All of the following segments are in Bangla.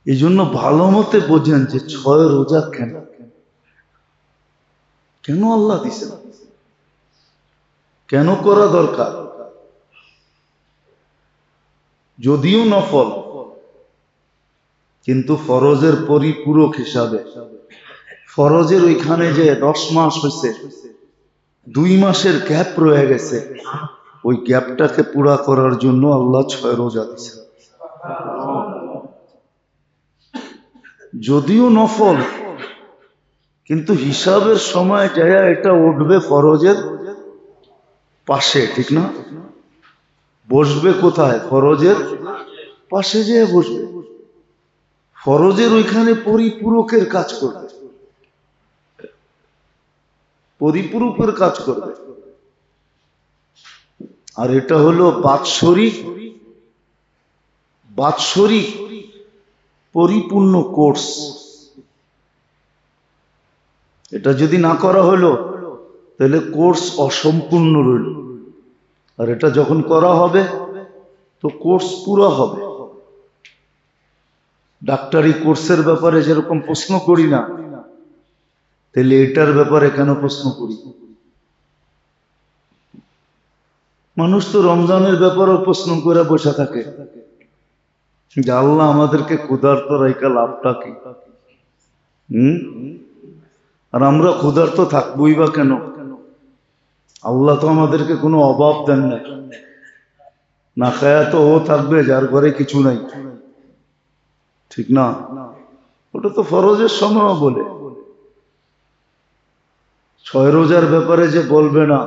এই জন্য ভালো মতে বোঝেন যে 6 রোজা কেন কেন আল্লাহ দিছেন, কেন করা দরকার। যদিও নফল, কিন্তু ফরজের পরিপূরক হিসাবে। ফরজের ওইখানে যে 10 মাস হয়েছে, 2 মাসের গ্যাপ রয়ে গেছে, ওই গ্যাপটাকে পুরা করার জন্য আল্লাহ 6 রোজা দিয়েছেন। যদিও নফল, কিন্তু হিসাবের সময় যায় এটা উঠবে ফরজের পাশে, ঠিক না? বসবে কোথায়? ফরজের পাশে যেয়ে বসবে। ফরজের ওইখানে পরিপূরকের কাজ করবে, পরিপূরকের কাজ করবে। আর এটা হলো বাৎসরিক পরিপূর্ণ কোর্স। এটা যদি না করা হলো তাহলে কোর্স অসম্পূর্ণ রইল, আর এটা যখন করা হবে তো কোর্স পুরো হবে। ডাক্তারি কোর্সের ব্যাপারে যেরকম প্রশ্ন করি না, তাহলে এটার ব্যাপারে কেন প্রশ্ন করি? মানুষ তো রমজানের ব্যাপারেও প্রশ্ন করে বসে থাকে যে আল্লাহ আমাদেরকে ক্ষুধার্ত রাইকা লাভটা কি? আর আমরা ক্ষুধার্ত থাকবোই বা কেন? আল্লাহ তো আমাদেরকে কোনো অভাব দেন না। না খায়া তো ও থাকবে যার ঘরে কিছু নাই, ঠিক না? ওটা তো ফরজের সময় বলে। 6 রোজার ব্যাপারে যে বলবে না,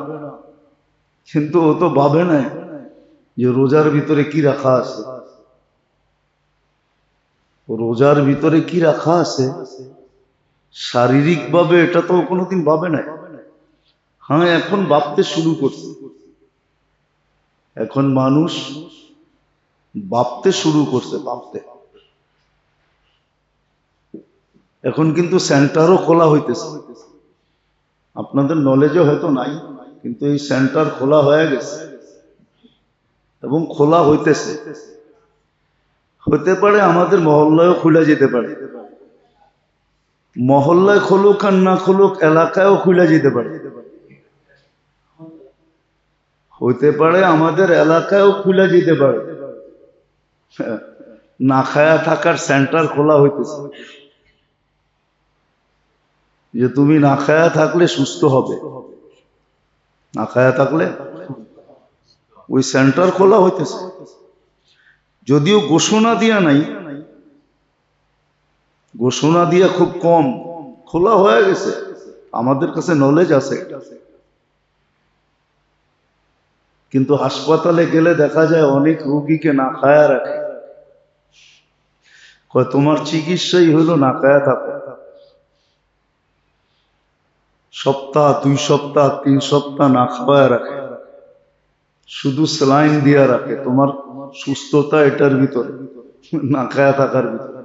কিন্তু ও তো ভাবে না যে রোজার ভিতরে কি রাখা আছে। রোজার ভিতরে কি রাখা আছে শারীরিক ভাবে এটা তো কোনোদিন ভাবে না। হ্যাঁ, এখন ভাবতে শুরু করছে। এখন মানুষ ভাবতে শুরু করছে, ভাবতে। এখন কিন্তু সেন্টারও খোলা হইতেছে। আপনাদের নলেজও হয়তো নাই, কিন্তু এই সেন্টার খোলা হয়ে গেছে এবং খোলা হইতেছে। হতে পারে আমাদের মহল্লায়ও খুলে যেতে পারে। মহল্লায় খুলুক আর না খুলুক, এলাকায়ও খুলে যেতে পারে। হইতে পারে আমাদের এলাকায়ও খুলে যেতে পারে। না খায়া থাকার সেন্টার খোলা হইতেছে, যে তুমি না খায়া থাকলে সুস্থ হবে। না খায়া থাকলে ওই সেন্টার খোলা হইতেছে। যদিও ঘোষণা দিয়া নাই, ঘোষণা দিয়া খুব কম, খোলা হয়ে গেছে। আমাদের কাছে নলেজ আছে। কিন্তু হাসপাতালে গেলে দেখা যায় অনেক রোগীকে না খায়া রাখে। কয় তোমার চিকিৎসাই হলো না খায়া থাকো। সপ্তাহ, 2 সপ্তাহ, 3 সপ্তাহ না খাওয়া রাখে, শুধু স্যালাইন দিয়া রাখে। তোমার সুস্থতা এটার ভিতরে, না খায়া থাকার ভিতরে।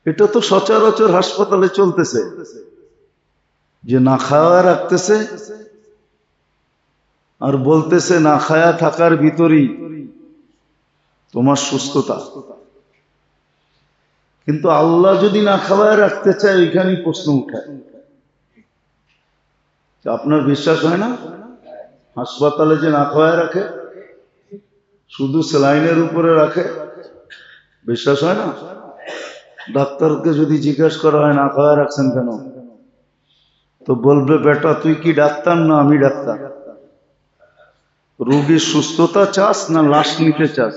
এটা তো সচরাচর হাসপাতালে চলতেছে, যে না খাওয়া রাখতেছে আর বলতেছে না খায়া থাকার ভিতরেই তোমার সুস্থতা। কিন্তু আল্লাহ যদি না খাওয়ায় রাখতে চায়, ওইখানেই প্রশ্ন উঠায়। আপনার বিশ্বাস হয় না? হাসপাতালে যে না খাওয়ায় রাখে, শুধু স্যালাইনের উপরে রাখে, বিশ্বাস হয় না? ডাক্তারকে যদি জিজ্ঞেস করা হয় না খাওয়ায় রাখছেন কেন, তো বলবে বেটা তুই কি ডাক্তার না আমি ডাক্তার? রোগীর সুস্থতা চাস না লাশ নিতে চাস?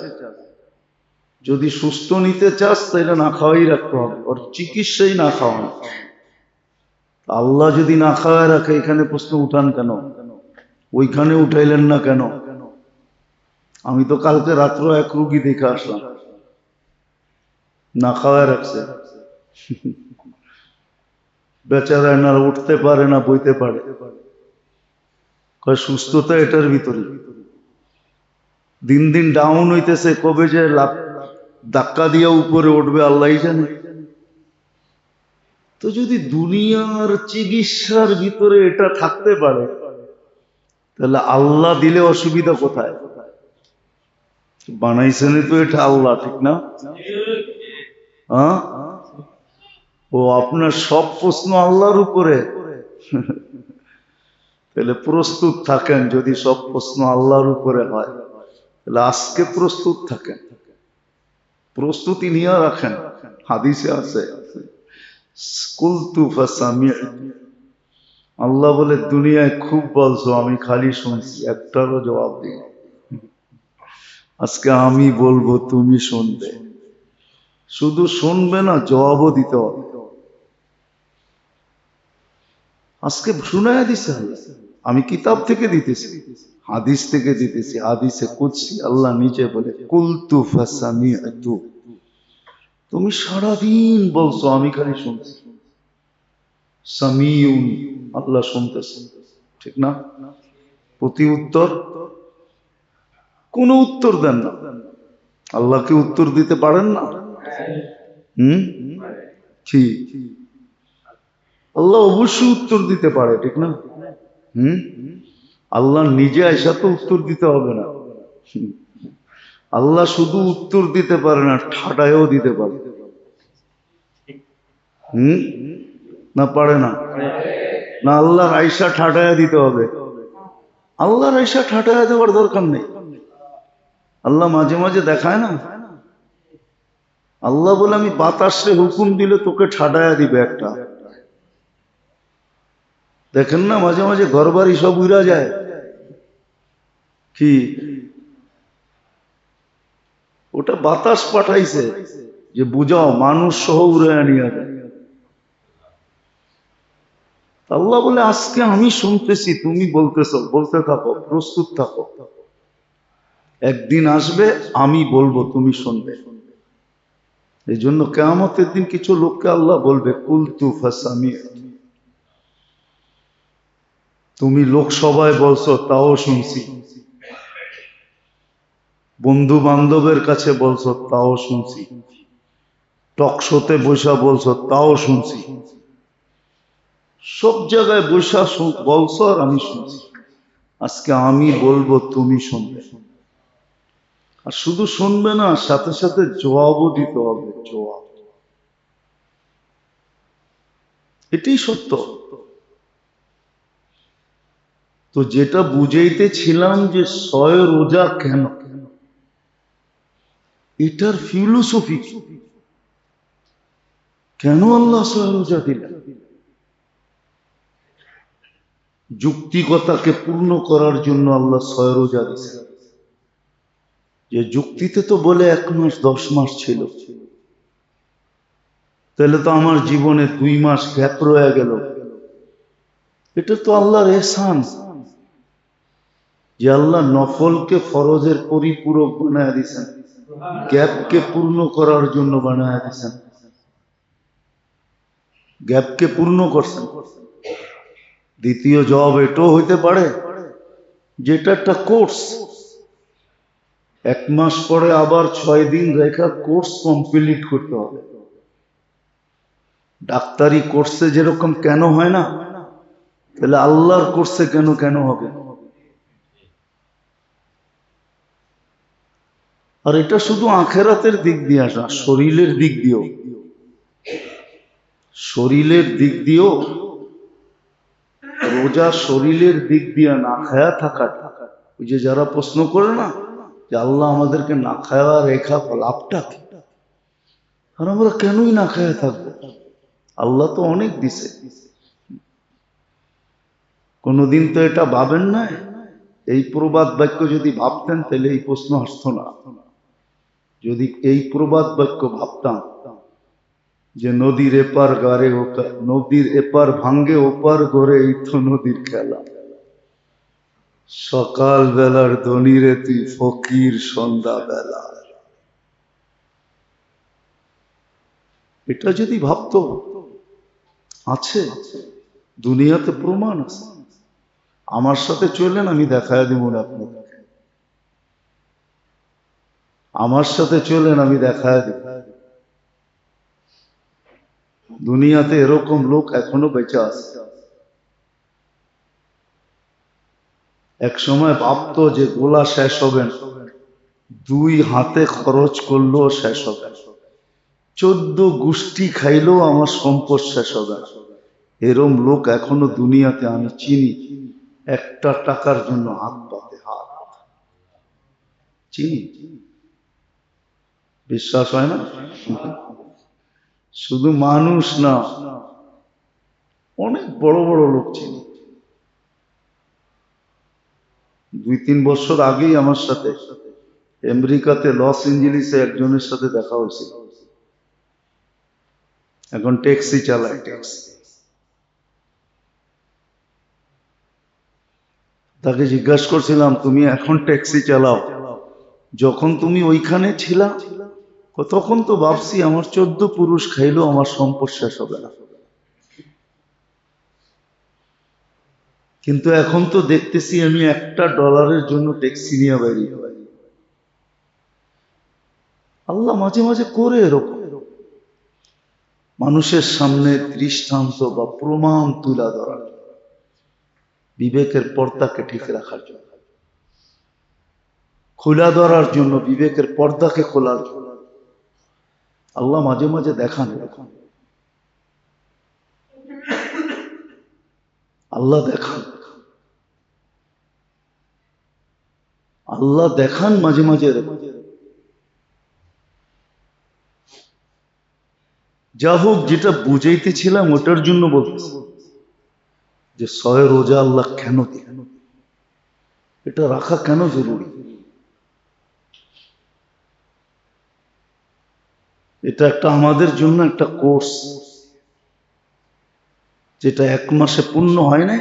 যদি সুস্থ নিতে চাস তাহলে না খাওয়াই রাখতে হবে, ওর চিকিৎসাই না খাওয়ানো। আল্লাহ যদি না খাওয়ায় রাখে, এখানে প্রশ্ন উঠান কেন? ওইখানে উঠাইলেন না কেন? আমি তো কালকে রাত্র এক রুগী দেখে আসলাম, না খাওয়ায় রাখছে। বেচারা না উঠতে পারে না বইতে পারে, সুস্থতা এটার ভিতরে। দিন দিন ডাউন হইতেছে, কবে যে ধাক্কা দিয়ে উপরে উঠবে আল্লাহই জানে। তো যদি দুনিয়ার চিকিৎসার ভিতরে এটা থাকতে পারে, তাহলে আল্লাহ দিলে অসুবিধা কোথায়? বানাইছেনই তো এটা আল্লাহ, ঠিক না? হ্যাঁ, ও আপনার সব প্রশ্ন আল্লাহর উপরে। তাহলে প্রস্তুত থাকেন, যদি সব প্রশ্ন আল্লাহর উপরে হয় তাহলে আজকে প্রস্তুত থাকেন, প্রস্তুতি নিয়ে রাখেন। হাদিসে আছে কুলতু ফাসামি'তু, আল্লাহ বলে দুনিয়ায় খুব বলছো, আমি খালি শুনছি, একটারও জবাব দিই। আজকে আমি বলবো, তুমি শুনবে। শুধু শুনবে না, জবাবও দিতে হবে। আজকে শুনায়া দিছে আল্লাহ। আমি কিতাব থেকে দিতেছি, হাদিস থেকে দিতেছি। হাদিসে কুদসি আল্লাহ নিজে বলে কুলতু ফাসামি'তু, তুমি সারাদিন বলছো, আমি খালি শুনছি। সামিউন, আল্লাহ শুনতেছে, ঠিক না? প্রতি উত্তর, কোন উত্তর দেন না। আল্লাহকে উত্তর দিতে পারেন না? হুম, কি? আল্লাহ অবশ্যই উত্তর দিতে পারে, ঠিক না? হুম, আল্লাহ নিজে আইসা তো উত্তর দিতে হবে না। আল্লাহ শুধু উত্তর দিতে পারে না, ঠাটায়ও দিতে পারে। হুম, না পারে না? না আল্লাহর আইসা ঠাটায়া দিতে হবে? আল্লাহর আইসা ঠাটায়া দেওয়ার দরকার নেই। আল্লাহ মাঝে মাঝে দেখায় না, আল্লাহ বলে আমি বাতাসে হুকুম দিলে তোকে ঠাটায়া দিবে একটা। দেখেন না মাঝে মাঝে ঘর বাড়ি সব উড়া যায়, কি? ওটা বাতাস পাঠাইছে যে বুঝাও, মানুষ সহ উড়ে নিয়ে যায়। আল্লাহ বলে আজকে আমি শুনতেছি, তুমি বলতেছো, বলতে থাকো, প্রস্তুত থাকো। একদিন আসবে আমি বলবো, তুমি শুনবে। এই জন্য কিয়ামতের দিন কিছু লোককে আল্লাহ বলবে কুলতু ফাসামি'তু, তুমি লোকসভায় বলছো তাও শুনছি, বন্ধু বান্ধবের কাছে বলছো তাও শুনছি, টকশোতে বৈশা বলছো তাও শুনছি, সব জায়গায় বৈশা বলছো আর আমি শুনছি। আজকে আমি বলবো, তুমি শুনবে। আর শুধু শুনবে না, সাথে সাথে জবাবও দিতে হবে, জবাব। এটাই সত্য। তো যেটা বুঝাইতেছিলাম যে 6 রোজা কেন, এটার ফিলোসফি কেন আল্লাহ 6 রোজা দিলেন? যুক্তিকতাকে পূর্ণ করার জন্য আল্লাহ 6 রোজা দিয়েছেন। যে যুক্তিতে তো বলে 1 মাস 10 মাস ছিল, তাহলে তো আমার জীবনে 2 মাস গ্যাপ রয়ে গেল। এটা তো আল্লাহর এহসান যে আল্লাহ নফলকে ফরজের পরিপূরক বানায় দিয়েছেন, গ্যাপকে পূর্ণ করার জন্য বানায় দিয়েছেন, গ্যাপকে পূর্ণ করছেন। দ্বিতীয় জবাব এটাও হইতে পারে যেটা একটা কোর্স, 1 মাস পরে আবার 6 দিন রেখা কোর্স কমপ্লিট করতে হবে। ডাক্তারি কোর্সে যেরকম কেন হয় না, তাহলে আল্লাহর কোর্সে কেন কেন হবে? আর এটা শুধু আখেরাতের দিক দিয়ে আসা, শরীরের দিক দিয়েও, শরীরের দিক দিয়েও রোজা, শরীরের দিক দিয়ে না খায়া থাকা। ওই যে যারা প্রশ্ন করে না যে আল্লাহ আমাদেরকে না খাওয়া রেখা লাভটা কি, আর আমরা কেনই না খায়া থাকবো? আল্লাহ তো অনেক দিছে। কোনদিন তো এটা ভাবেন না? এই প্রবাদ বাক্য যদি ভাবতেন তাহলে এই প্রশ্ন আসতো না। যদি এই প্রবাদ বাক্য ভাবতাম যে নদীর এপার গারে ওপার, নদীর এপার ভাঙ্গে ওপার গড়ে, এই তো নদীর খেলা, সকাল বেলার ধনীরে তুই ফকির সন্ধ্যা বেলা, এটা যদি ভাবতো, আছে দুনিয়াতে প্রমাণ আছে। আমার সাথে চলেন, আমি দেখায় দিব না আপনাকে। আমার সাথে চলেন, আমি দেখায় দিব। দুনিয়াতে এরকম লোক এখনো বেঁচে আছে। এক সময় ভাবতো যে গোলা শেষ হবেন, দুই হাতে খরচ করলেও শেষ হবে, 14 গোষ্ঠী খাইলেও আমার সম্পদ শেষ হবে। এরম লোক এখনো দুনিয়াতে আমি চিনি, একটা টাকার জন্য হাত পাতে হাত চিনি। বিশ্বাস হয় না? শুধু মানুষ না, অনেক বড় বড় লোক চিনি। 2-3 বছর আগেই আমার সাথে আমেরিকাতে লস এঞ্জেলিসে একজনের সাথে দেখা হয়েছিল। এখন ট্যাক্সি চালায়, ট্যাক্সি। তাকে জিজ্ঞাসা করছিলাম, তুমি এখন ট্যাক্সি চালাও, যখন তুমি ওইখানে ছিলা তখন তো ভাবছি আমার 14 পুরুষ খাইলেও আমার সম্পদ শেষ হবে না, কিন্তু এখন তো দেখতেছি আমি $1 জন্য ট্যাক্সি নিয়ে বেরিয়ে। আল্লাহ মাঝে মাঝে করে এরকম মানুষের সামনে দৃষ্টান্ত বা প্রমাণ তুলে ধরার, বিবেকের পর্দাকে ঠিক রাখার জন্য, খোলা ধরার জন্য, বিবেকের পর্দাকে খোলার জন্য আল্লাহ মাঝে মাঝে দেখান। আল্লাহ দেখান, আল্লাহ দেখান মাঝে মাঝে। যা হোক, যেটা বুঝাইতেছিলাম ওটার জন্য বলতেছি যে 6 রোজা আল্লাহ কেন দিলেন, এটা রাখা কেন জরুরি। এটা একটা আমাদের জন্য একটা কোর্স, যেটা 1 মাসে পূর্ণ হয় না,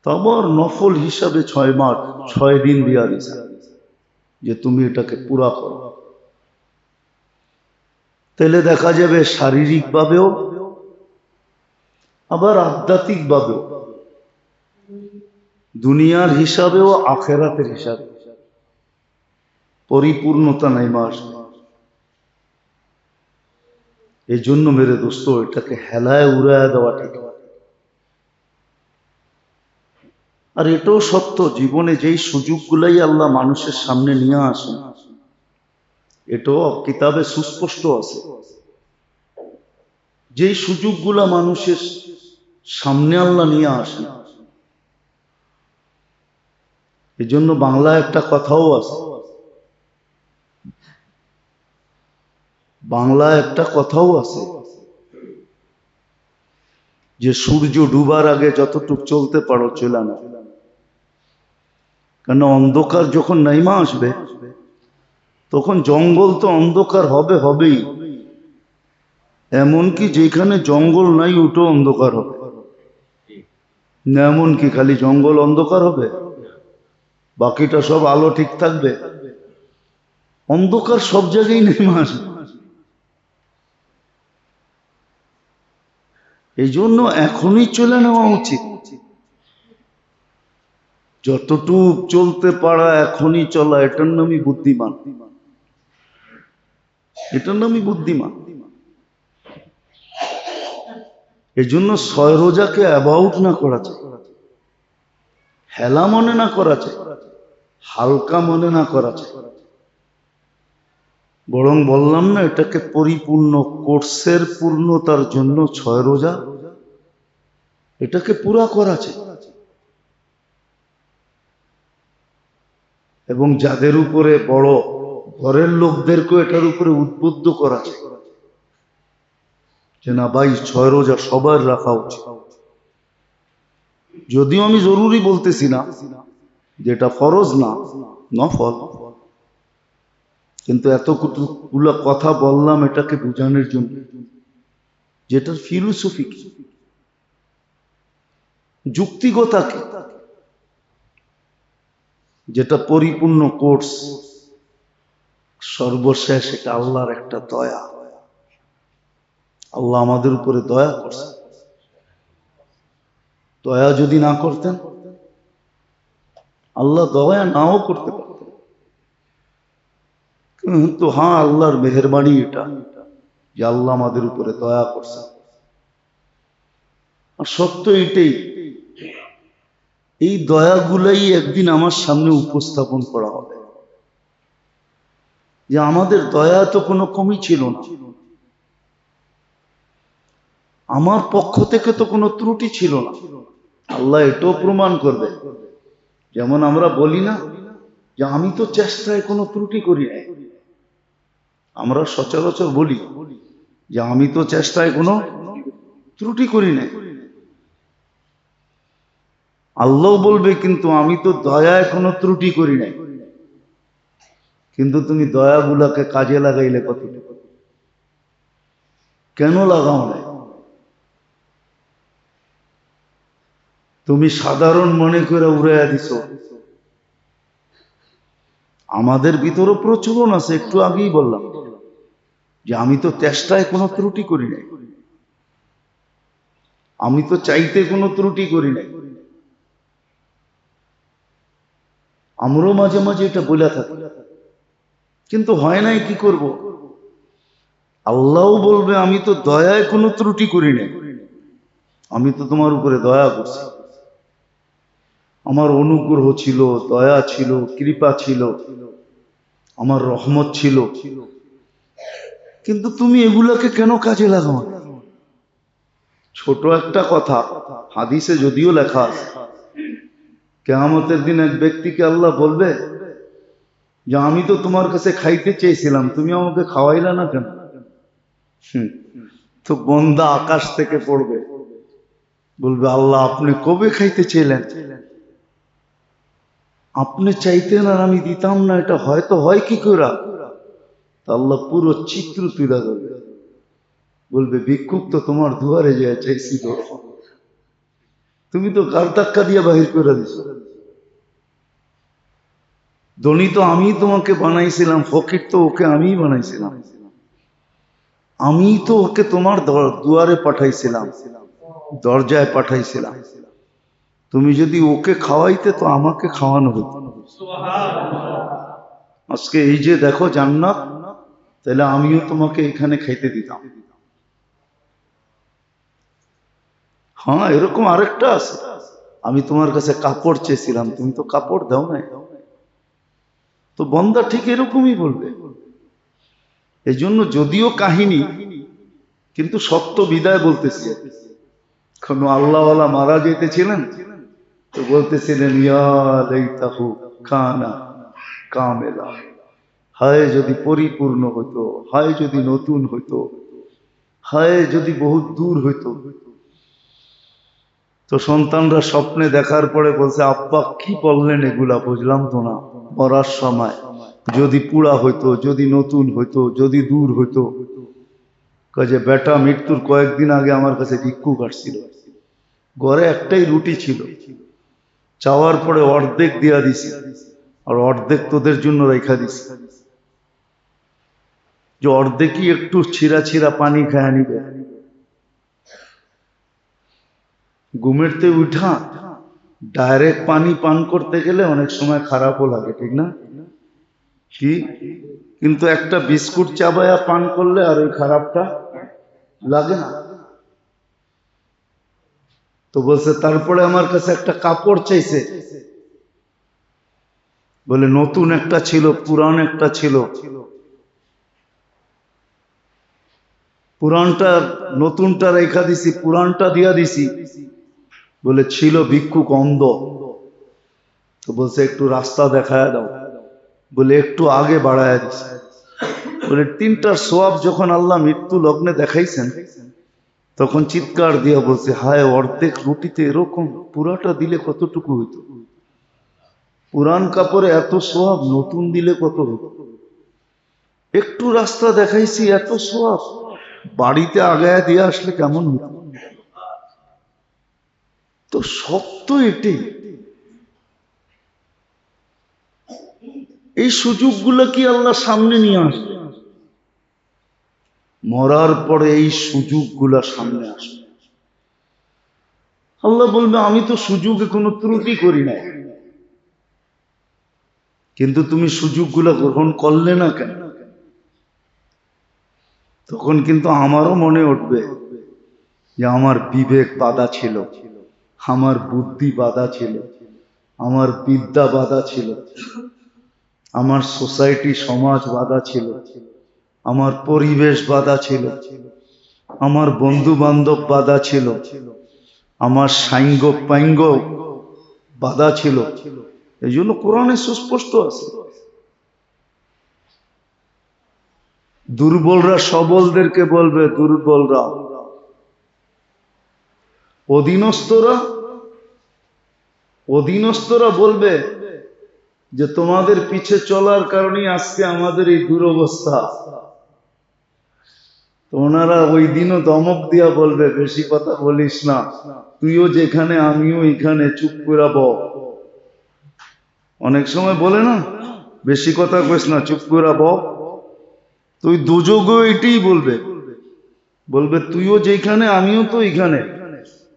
তারপর নফল হিসাবে 6 মাস 6 দিন দিয়া দিছে যে তুমি এটাকে পুরা করো। তাহলে দেখা যাবে শারীরিক ভাবেও আবার আধ্যাত্মিক ভাবেও, দুনিয়ার হিসাবেও আখেরাতের হিসাবে পরিপূর্ণতা নাই মাস। এই জন্য মেরে দোস্ত, এটাকে হেলায় উড়ায় দেওয়া ঠিক। আর এটাও সত্য, জীবনে যেই সুযোগগুলাই আল্লাহ মানুষের সামনে নিয়ে আসেন, এটাও কিতাবে সুস্পষ্ট আছে, যেই সুযোগগুলা মানুষের সামনে আল্লাহ নিয়ে আসেন। এই জন্য বাংলায় একটা কথাও আছে, বাংলায় একটা কথাও আছে যে সূর্য ডুবার আগে যতটুক চলতে পারো চলে না, কেন অন্ধকার যখন নাইমা আসবে তখন জঙ্গল তো অন্ধকার হবে, হবেই। এমনকি যেখানে জঙ্গল নাই ওটাও অন্ধকার হবে না। এমনকি খালি জঙ্গল অন্ধকার হবে, বাকিটা সব আলো ঠিক থাকবে? অন্ধকার সব জায়গায় নেমে আসবে। এই জন্য এখনই চলে নেওয়া উচিত, যতটুক চলতে পারা এখনই চলা, এটার নামই বুদ্ধিমান, এটার নামই বুদ্ধিমান। এই জন্য 6 রোজাকে অ্যাবাউট না করা চাই, হেলা মনে না করা চাই, হালকা মনে না করা চাই, বরং বললাম না, এটাকে পরিপূর্ণ কোর্সের পূর্ণতার জন্য 6 রোজা, এটাকে পুরা করা চাই। এবং যাদের উপরে বড় ঘরের লোকদেরকেও এটার উপরে উদ্বুদ্ধ করা চাই যে না ভাই, 6 রোজা সবার রাখা উচিত। যদিও আমি জরুরি বলতেছি না, যেটা ফরজ না, নফল, কিন্তু এতগুলো কথা বললাম এটাকে বোঝানোর জন্য, যেটার ফিলোসফি কি, যুক্তিগতা কি, যেটা পরিপূর্ণ কোর্স। সর্বশেষ এটা আল্লাহর একটা দয়া, আল্লাহ আমাদের উপরে দয়া করছে। দয়া যদি না করতেন, আল্লাহ দয়া নাও করতে পারতেন, কিন্তু হ্যাঁ, আল্লাহর মেহেরবানি এটা যে আল্লাহ আমাদের উপরে দয়া করছে। আর সত্য এটাই, এই দয়াগুলাই একদিন আমার সামনে উপস্থাপন করা হবে। যে আমাদের দয়া তো কোনো কমই ছিল না, আমার পক্ষ থেকে তো কোনো ত্রুটি ছিল না। আল্লাহ এটাও প্রমাণ করবে, যেমন আমরা বলি না যে আমি তো চেষ্টায় কোনো ত্রুটি করি নাই, আমরা সচরাচর বলি যে আমি তো চেষ্টায় কোনো ত্রুটি করি নাই। আল্লাহ বলবে কিন্তু আমি তো দয়ায় কোনো ত্রুটি করি নাই, কিন্তু তুমি দয়াগুলাকে কাজে লাগাইলে কতটুকু, কেন লাগাও নাই? তুমি সাধারণ মনে করে উড়াইয়া দিছ। আমাদের ভিতরও প্রচলন আছে, একটু আগেই বললাম যে আমি তো চেষ্টায় কোনো ত্রুটি করি নাই, আমি তো চাইতে কোনো ত্রুটি করি নাই। আমরাও মাঝে মাঝে এটা বলে থাকি, কিন্তু হয় নাই, কি করব? আল্লাহ বলবে আমি তো দয়ায় কোনো ত্রুটি করি নাই, আমি তো তোমার উপরে দয়া করছি, আমার অনুগ্রহ ছিল, দয়া ছিল, কৃপা ছিল, আমার রহমত ছিল, কিন্তু তুমি এগুলাকে কেন কাজে লাগাও? ছোট একটা কথা, হাদিসে যদিও লেখা আছে, কিয়ামতের দিন এক ব্যক্তিকে আল্লাহ বলবে যে আমি তো তোমার কাছে খাইতে চেয়েছিলাম, তুমি আমাকে খাওয়াইলা না কেন? তো বন্দা আকাশ থেকে পড়বে, বলবে আল্লাহ আপনি কবে খাইতে চাইলেন? আপনি চাইতেন আর আমি দিতাম না, এটা হয়তো হয় কি করে? আল্লাহ পুরো চিত্র তুলে ধরবে, বলবে ভিক্ষুক তো তোমার দুয়ারে যায় চাইছিল, তুমি তো গাল ধাক্কা দিয়ে বাহির করে দিছ। ধনী তো আমি তোমাকে বানাইছিলাম, ফকির তো ওকে আমিই বানাইছিলাম, আমি তো ওকে তোমার দুয়ারে পাঠাইছিলাম, দরজায় পাঠাইছিলাম, তুমি যদি ওকে খাওয়াইতে তো আমাকে খাওয়ানো হতো। আজকে এই যে দেখো জান্নাত, তাহলে আমিও তোমাকে এখানে খাইতে দিতাম। হ্যাঁ, এরকম আরেকটা আছে, আমি তোমার কাছে কাপড় চেয়েছিলাম, তুমি তো কাপড় দাও নাই। তো বন্দা ঠিক এরকমই বলবে। এই জন্য যদিও কাহিনী, কিন্তু সত্য বিদায় বলতেছি। কোন আল্লাহওয়ালা মারা যেতেছিলেন, তো বলতেছিলেন ইয়া লাইতাহু কানা কামেলা, হায় যদি পরিপূর্ণ হইতো, হায় যদি নতুন হইতো, হায় যদি বহুত দূর হইতো। তো সন্তানরা স্বপ্নে দেখার পরে বলছে আব্বা কি বললেন এগুলা, বুঝলাম তো না। মরার সময় যদি পুরা হইতো, যদি নতুন হইতো, যদি দূর হইতো। কাজে বেটা মৃত্যুর কয়েকদিন আগে আমার কাছে ভিক্ষুক আসছিল, ঘরে একটাই রুটি ছিল, চাওয়ার পরে অর্ধেক দিয়া দিছি, আর অর্ধেক তোদের জন্য রেখা দিছি, যে অর্ধেকই একটু ছিঁড়া ছিঁড়া পানি খায় নিবে। ঘুমেরতে উঠা ডাইরেক্ট পানি পান করতে গেলে অনেক সময় খারাপও লাগে, ঠিক না? কি কিন্তু একটা বিস্কুট চাবায়া পান করলে আর ওই খারাপটা লাগে না। তো বলছে তারপরে আমার কাছে একটা কাপড় চাইছে, বলে নতুন একটা ছিল, পুরান একটা ছিল। পুরানটা নতুনটা রেখা দিছি, পুরানটা দিয়া দিছি। বলে ছিল ভিক্ষুক অন্ধ, তো বলছে একটু রাস্তা দেখায় দাও, বলে একটু আগে বাড়ায় দিছে। বলে তিনটার সোয়াব যখন আল্লাহ মৃত্যু লগ্নে দেখাইছেন, তখন চিৎকার দিয়া বলছে হায় অর্ধেক রুটিতে এরকম, পুরাটা দিলে কতটুকু হইতো? পুরান কাপড়ে এত সোয়াব, নতুন দিলে কত হইতো? একটু রাস্তা দেখাইছি, এত সোয়াব, বাড়িতে আগায় দিয়ে আসলে কেমন হতো? তো সত্য এটাই। এই সুযোগগুলো কি আল্লাহ সামনে নিয়ে আসবে? মরার পরে এই সুযোগগুলা সামনে আসবে। আল্লাহ বলবে আমি তো সুযোগে কোনো ত্রুটি করি নাই, কিন্তু তুমি সুযোগগুলা গ্রহণ করলে না কেন? তখন কিন্তু আমারও মনে উঠবে যে আমার বিবেক বাধা ছিল, আমার বুদ্ধি বাধা ছিল, আমার বিদ্যা বাধা ছিল, আমার সোসাইটি সমাজ বাধা ছিল, আমার পরিবেশ বাধা ছিল, আমার বন্ধু বান্ধব বাধা ছিল, আমার সাঙ্গ পাঙ্গ বাধা ছিল। এই জন্য কোরআনে সুস্পষ্ট আছে, দুর্বলরা সবলদেরকে বলবে দুর্বলরা, অধীনস্থরা বলবে যে তোমাদের পিছে চলার কারণে আজকে আমাদের এই দুরবস্থা। তো ওনারা ওই দিনও দমক দিয়া বলবে বেশি কথা বলিস না, তুইও যেখানে আমিও এখানে, চুপ করে বল। অনেক সময় বলে না, বেশি কথা কইস না, চুপ করে বল। তুই দুযোগও এটাই বলবে, বলবে তুইও যেখানে আমিও তো এখানে,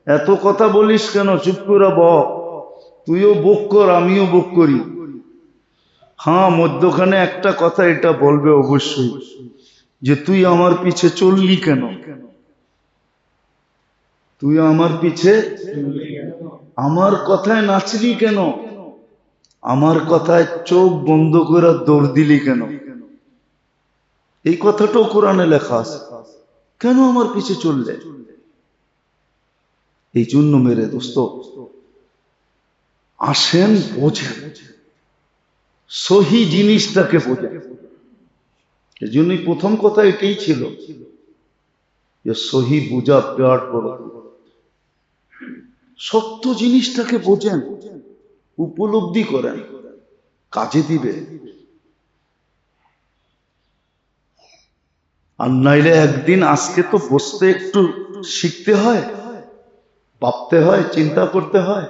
এত কথা বলিস কেন, চুপ করে বল। তুইও বক কর আমিও বক করি। হ্যাঁ, মধ্যখানে একটা কথা এটা বলবে অবশ্যই, যে তুই আমার পিছে চললি কেন, তুই আমার পিছে আমার কথায় নাচলি কেন, আমার কথায় চোখ বন্ধ করে দৌড় দিলি কেন। এই কথাটাও কোরআনে লেখা আছে, কেন আমার পিছে চললে। এই জন্য মেরে দোস্ত, আসেন বোঝেন, সহি জিনিসটাকে বোঝেন। এই জন্যই প্রথম কথা এটাই ছিল যে সহি বুঝা বিরাট বড়, সত্য জিনিসটাকে বোঝেন, উপলব্ধি করেন, কাজে দিবে। আর নাইলে একদিন, আজকে তো বসতে একটু শিখতে হয়, ভাবতে হয়, চিন্তা করতে হয়,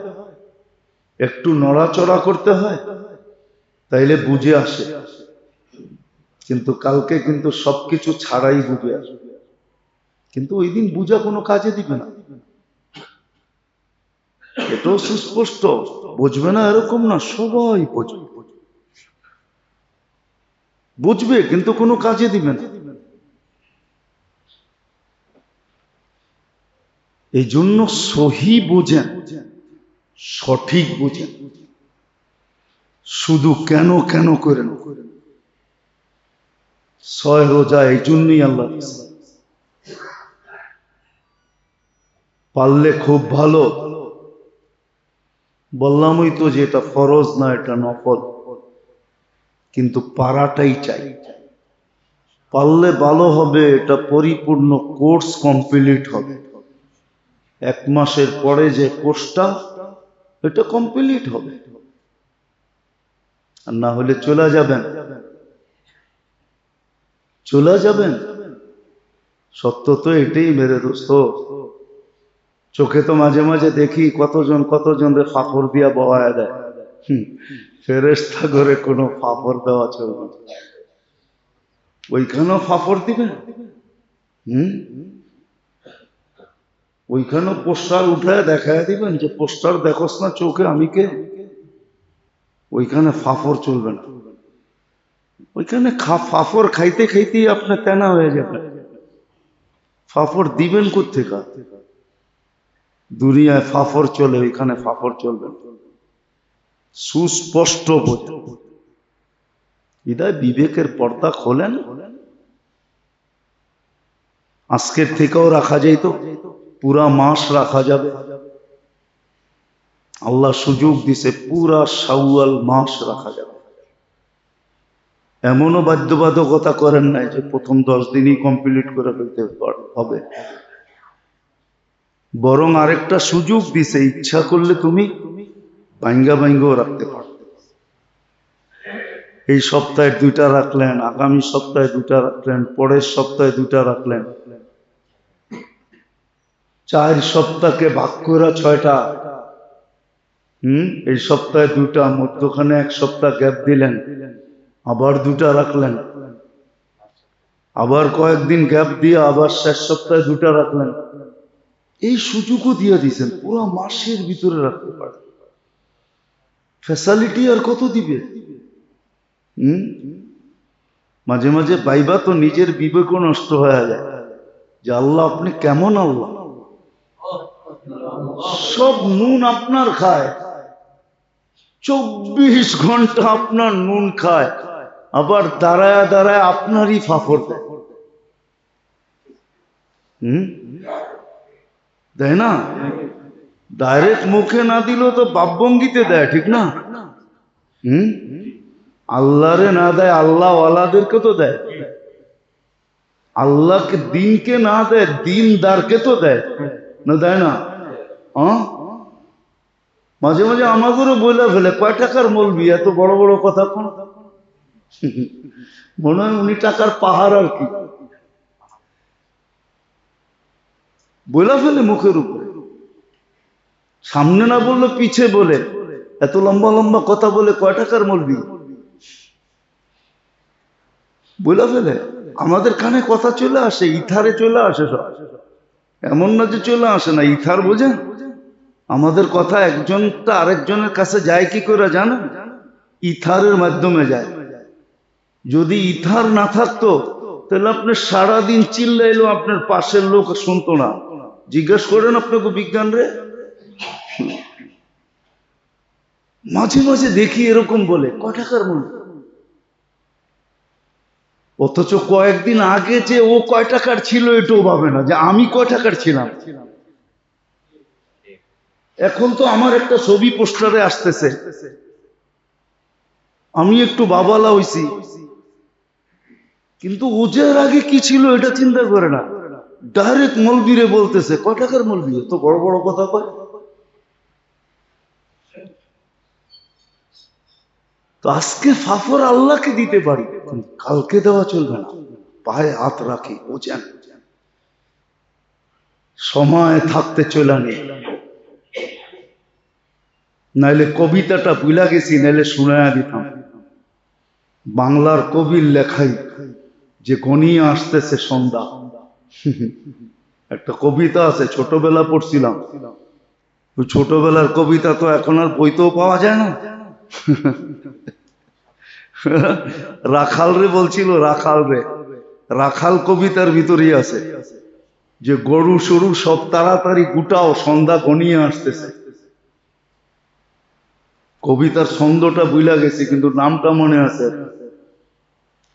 একটু নড়াচড়া করতে হয়, তাইলে বুঝে আসে। কিন্তু কালকে কিন্তু সবকিছু ছাড়াই বুঝে আসবে, কিন্তু ওই দিন বুঝা কোনো কাজে দিবে না। এটাও সুস্পষ্ট, বুঝবে না এরকম না, সবাই বুঝবে, বুঝবে কিন্তু কোনো কাজে দিবে না। এই জন্য সহি বুঝেন, সঠিক বুঝেন, শুধু কেন কেন করেন। 6 রোজা এই জন্যই আল্লাহ পারলে খুব ভালো, বললামই তো যে এটা ফরজ না, এটা নফল, কিন্তু পারাটাই চাই। পারলে ভালো হবে, এটা পরিপূর্ণ কোর্স কমপ্লিট হবে। 1 মাসের পরে যে কোর্সটা, এটা কমপ্লিট হবে। আর না হলে চলে যাবেন, চলে যাবেন। সত্য তো এটাই মেরে দোস্ত। চোখে তো মাঝে মাঝে দেখি কতজন রে ফাফর দিয়া বওয়ায় দেয়। ফেরেশতা করে কোনো ফাফর দেওয়া চলবে না। ওইখানেও ফাফর দিবেন, ওইখানেও পোস্টার উঠায় দেখায় দিবেন যে পোস্টার দেখোস না চোখে আমি কে। ওইখানে ফাফর চলবে না, ওইখানে ফাফর খাইতে খাইতেই আপনি তেনা হয়ে যাবেন। ফাফর দিবেন কোত্থেকে? দুনিয়ায় ফাফর চলে, ওইখানে ফাফর চলবে না। সুস্পষ্ট বোঝেন, হৃদয় বিবেকের পর্দা খোলেন। আজকের থেকেও রাখা যাইতো, পুরা মাস রাখা যাবে। আল্লাহ সুযোগ দিছে, পুরা শাওয়াল মাস রাখা যাবে। এমনও বাধ্যবাধকতা করেন নাই যে প্রথম 10 দিনই কমপ্লিট করে ফেলতে হবে, বরং আরেকটা সুযোগ দিছে, ইচ্ছা করলে তুমি ভাঙ্গাও রাখতে পারো। এই সপ্তাহে 2টা রাখলেন, আগামী সপ্তাহে 2টা রাখলেন, পরের সপ্তাহে 2টা রাখলেন, 4 সপ্তাহকে ভাগ করে 6টা। এই সপ্তাহে 2টা, মধ্যখানে 1 সপ্তাহ গ্যাপ দিলেন, আবার 2টা রাখলেন, আবার কয়েকদিন গ্যাপ দিয়ে আবার শেষ সপ্তাহে 2টা রাখলেন। এই সুযোগও দিয়ে দিয়েছেন, পুরো মাসের ভিতরে রাখতে পারে। ফ্যাসিলিটি আর কত দিবে? মাঝে মাঝে পাইবা তো নিজের বিবেকও নষ্ট হয়ে যায় যে আল্লাহ আপনি কেমন আল্লাহ, সব নুন আপনার খায়, 24 ঘন্টা আপনার নুন খায়, আবার দাঁড়ায় দাঁড়ায় আপনারই ফাফড় দেয়। দেয় না? ডাইরেক্ট মুখে না দিলেও তো বাপভঙ্গিতে দেয়, ঠিক না? আল্লাহরে না দেয়, আল্লাহ ওয়ালাদেরকে তো দেয়। আল্লাহকে দিনকে না দেয়, দিনদারকে তো দেয়, না দেয় না? মাঝে মাঝে আমাদেরও বলে ফেলে, কয় টাকার মৌলবি, এত বড় বড় কথা কোন? মনে হয় উনি টাকার পাহাড় আর কি, বলে ফেলে মুখের উপরে। সামনে না বললে পিছে বলে, এত লম্বা লম্বা কথা বলে, কয় টাকার মৌলবি বলে ফেলে। আমাদের কানে কথা চলে আসে, ইথারে চলে আসে সব। এমন না যে চলে আসে না, ইথার বোঝেন? আমাদের কথা একজনটা আরেকজনের কাছে যায় কি করে জানেন? ইথারের মাধ্যমে যায়। যদি ইথার না থাকতো তাহলে আপনি সারাদিন চিল্লাইলেও আপনার পাশের লোক শুনতো না। জিজ্ঞেস করেন আপনাকে বিজ্ঞান রে। মাঝে মাঝে দেখি এরকম বলে, কয় টাকার মূল্য, অথচ কয়েকদিন আগে যে ও কয় টাকার ছিল এটাও ভাবে না, যে আমি কয় টাকার ছিলাম। এখন তো আমার একটা ছবি পোস্টারে আসতেছে, আমি একটু বাবালা হইছি, কিন্তু ওজের আগে কি ছিল এটা চিন্তা করে না, ডাইরেক্ট মলবিরে বলতেছে, কয় টাকার মলবি, তো বড় বড় কথা কয়। তো আজকে ফাফর আল্লাহকে দিতে পারি, কালকে দেওয়া চলবে না। পায়ে হাত রাখি, বোঝেন? সময় থাকতে চলে নেই, নাইলে কবিতাটা ভুলা গেছি, নাইলে শুনায়া দিতাম। বাংলার কবির লেখাই যে ঘনিয়ে আসতেছে সন্ধ্যা। একটা কবিতা আছে, ছোটবেলা পড়ছিলাম। ওই ছোটবেলার কবিতা তো এখন আর বইতেও পাওয়া যায় না। রাখাল রে বলছিল, রাখাল রে, রাখাল কবিতার ভিতরেই আছে যে গরু সরু সব তাড়াতাড়ি গুটাও, সন্ধ্যা ঘনিয়ে আসতেছে। কবিতার ছন্দটা বুইলা গেছি, কিন্তু নামটা মনে আছে।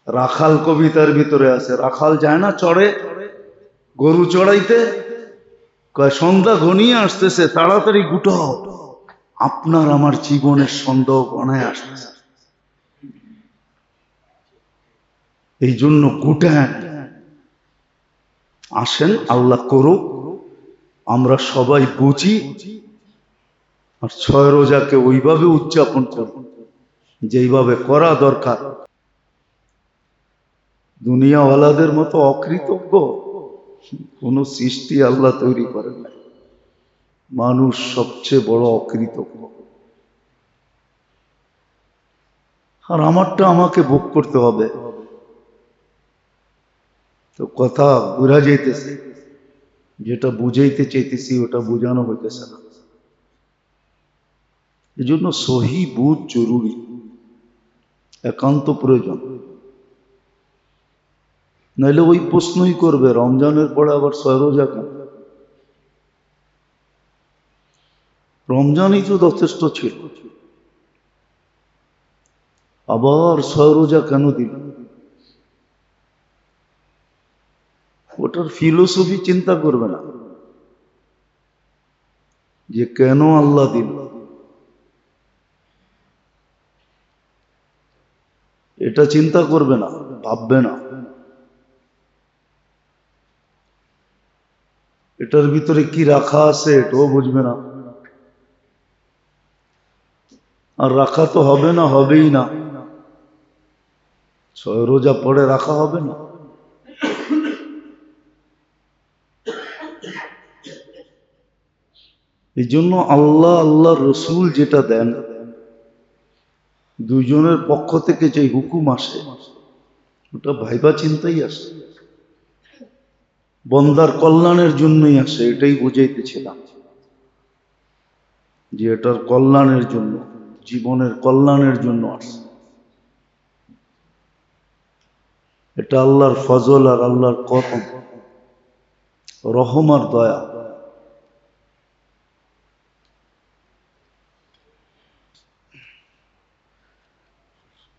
রাখাল কবিতার ভিতরে আছে, রাখাল যায় না চড়ে গরু চড়াইতে, কয় সন্ধ্যা ঘনিয়ে আসতেছে, তাড়াতাড়ি গুটাও, আপনার আমার জীবনের সন্দেহ গণায় আসতেছে। এই জন্য গুটান আসেন, আল্লাহ করুক, আমরা সবাই বুঝি, আর 6 রোজাকে ওইভাবে উদযাপন করি যেইভাবে করা দরকার। দুনিয়াওয়ালাদের মতো অকৃতজ্ঞ কোন সৃষ্টি আল্লাহ তৈরি করেন না। মানুষ সবচেয়ে বড় অকৃতজ্ঞ। আর আমারটা আমাকে ভোগ করতে হবে। তো কথা বুঝা যাইতেছে, যেটা বুঝাইতে চাইতেছি ওটা বুঝানো হইতেছে না। এই জন্য সহি বুঝ জরুরি, একান্ত প্রয়োজন। নাইলে ওই প্রশ্নই করবে, রমজানের পরে আবার 6 রোজা কেন? রমজানই তো যথেষ্ট ছিল, আবার 6 রোজা কেন দিল? ওটার ফিলোসফি চিন্তা করবে না, যে কেন আল্লাহ দিল। এটা চিন্তা করবে না, ভাববে না। এটার ভিতরে কি রাখা আছে এটাও বুঝবে না। আর রাখা তো হবে না, হবেই না। 6 রোজা পরে রাখা হবে না। এই জন্য আল্লাহ, আল্লাহ রসুল যেটা দেন, দুইজনের পক্ষ থেকে যে হুকুম আসে, ওটা ভাইবা চিন্তাই আসে, বন্দার কল্যাণের জন্যই আসে। এটাই বুঝাইতেছিলাম যে এটার কল্যাণের জন্য, জীবনের কল্যাণের জন্য আসে। এটা আল্লাহর ফজল আর আল্লাহর করম, রহম আর দয়া।